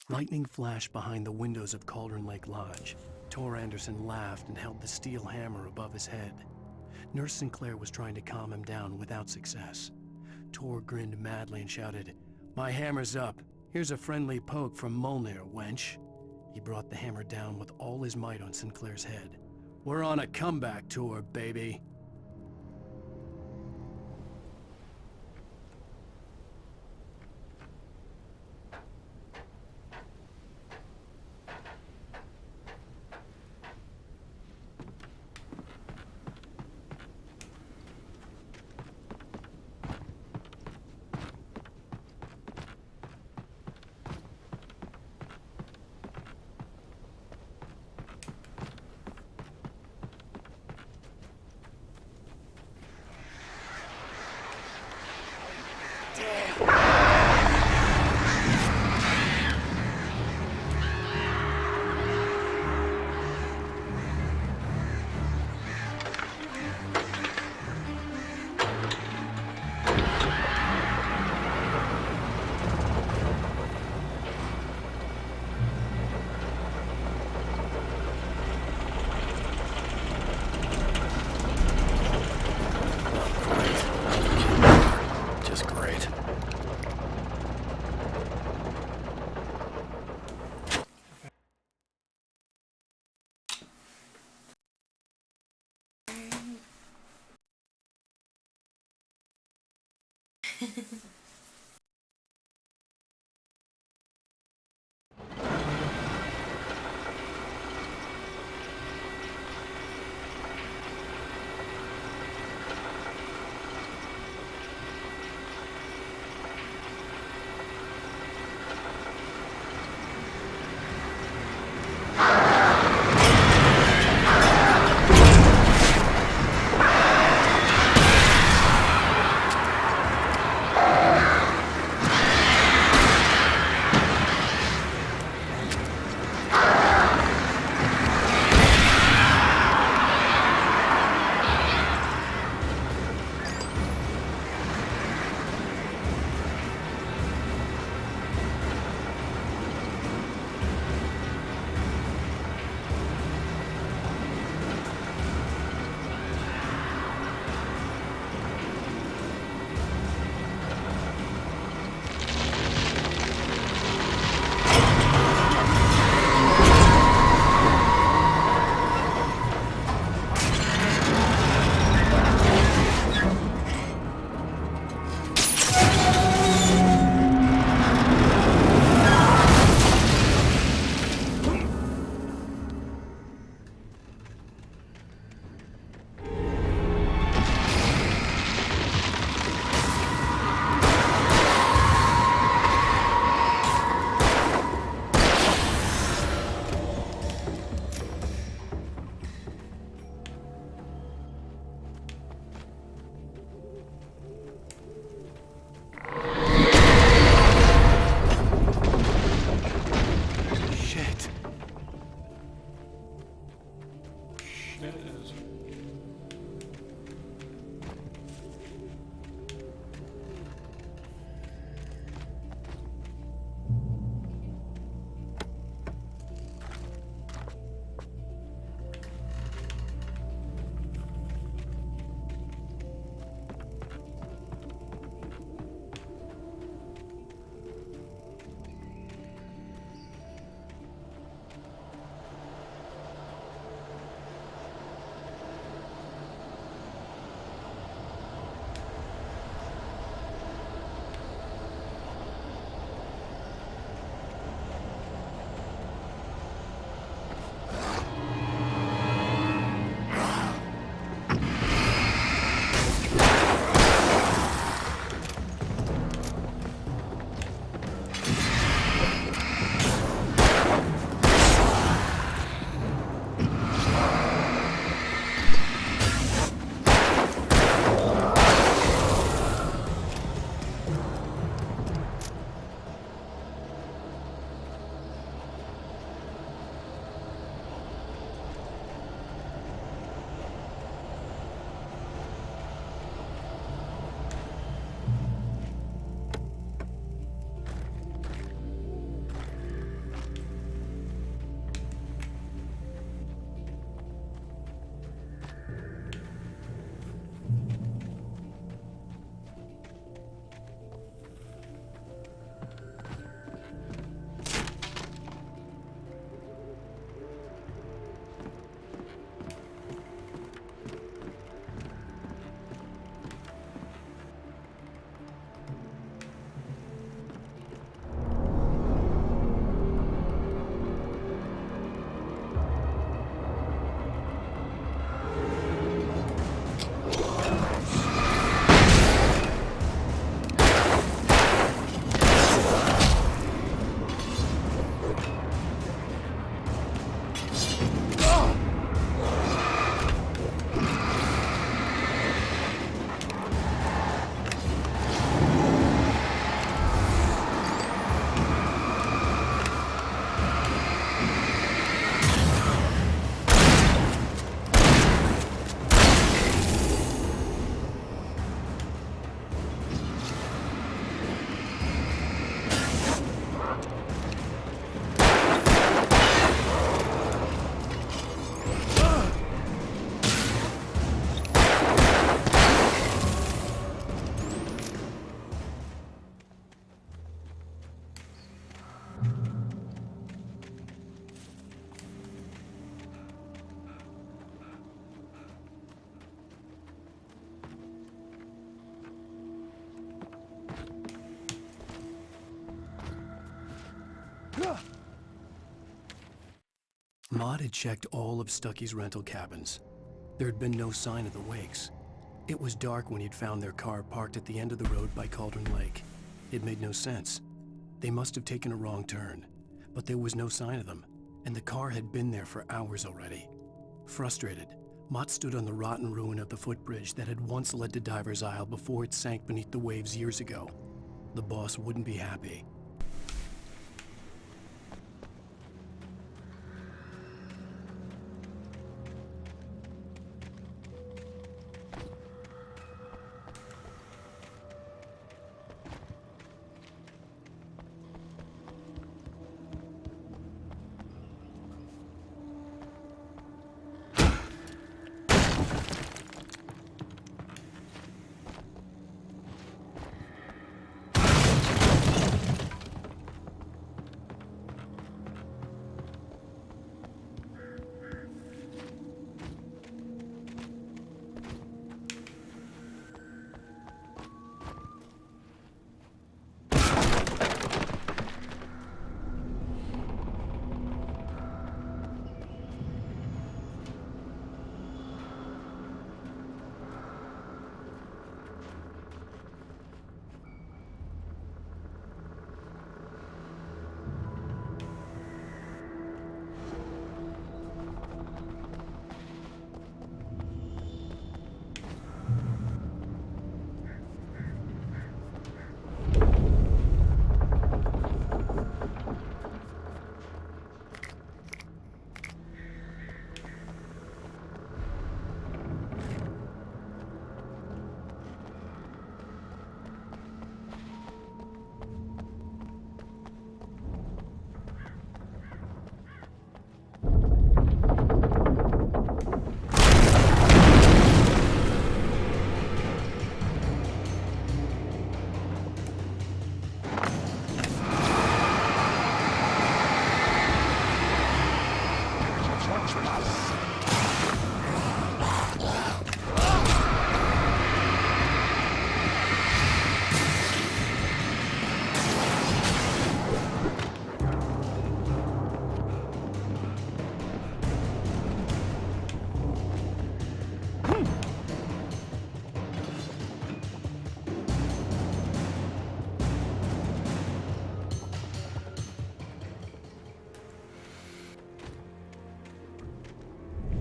Lightning flashed behind the windows of Cauldron Lake Lodge. Tor Anderson laughed and held the steel hammer above his head. Nurse Sinclair was trying to calm him down without success. Tor grinned madly and shouted, "My hammer's up. Here's a friendly poke from Molnir, wench." He brought the hammer down with all his might on Sinclair's head. "We're on a comeback tour, baby." It is. Maud had checked all of Stucky's rental cabins. There had been no sign of the Wakes. It was dark when he'd found their car parked at the end of the road by Cauldron Lake. It made no sense. They must have taken a wrong turn, but there was no sign of them, and the car had been there for hours already. Frustrated, Mott stood on the rotten ruin of the footbridge that had once led to Diver's Isle before it sank beneath the waves years ago. The boss wouldn't be happy.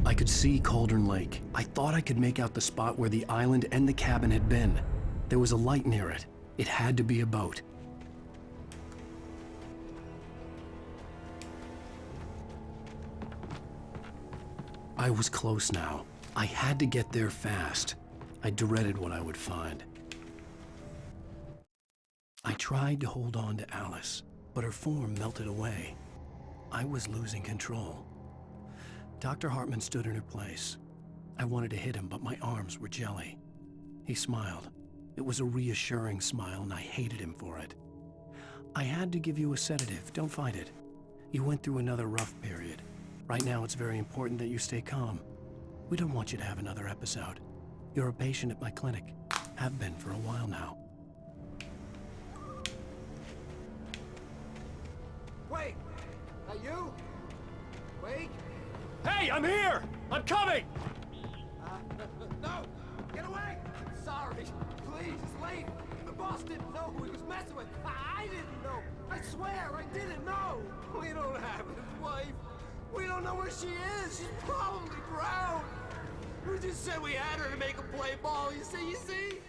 I could see Cauldron Lake. I thought I could make out the spot where the island and the cabin had been. There was a light near it. It had to be a boat. I was close now. I had to get there fast. I dreaded what I would find. I tried to hold on to Alice, but her form melted away. I was losing control. Dr. Hartman stood in her place. I wanted to hit him, but my arms were jelly. He smiled. It was a reassuring smile, and I hated him for it. I had to give you a sedative. Don't fight it. You went through another rough period. Right now, it's very important that you stay calm. We don't want you to have another episode. You're a patient at my clinic. Have been for a while now. Wait! That you? Wait! Hey, I'm here! I'm coming! No! Get away! Sorry. Please, it's late. The boss didn't know who he was messing with. I didn't know. I swear, I didn't know. We don't have his wife. We don't know where she is. She's probably drowned. We just said we had her to make a play ball. You see?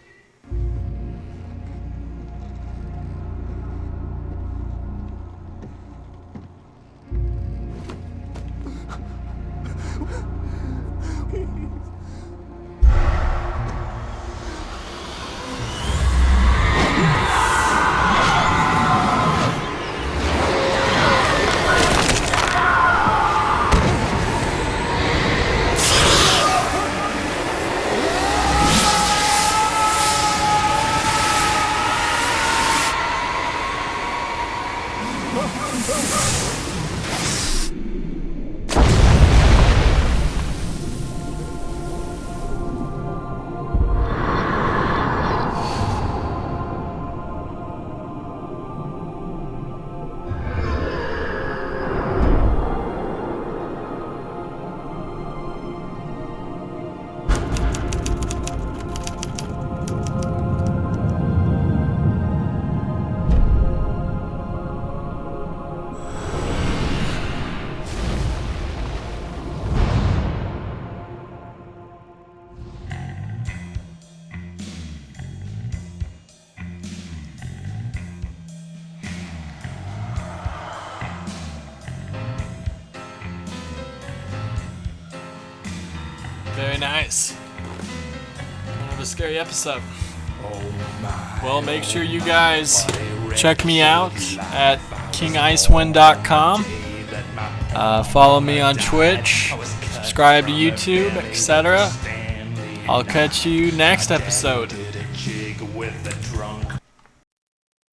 Very nice. Kind of a scary episode. Well, make sure you guys check me out at kingicewind.com. Follow me on Twitch, subscribe to YouTube, etc. I'll catch you next episode.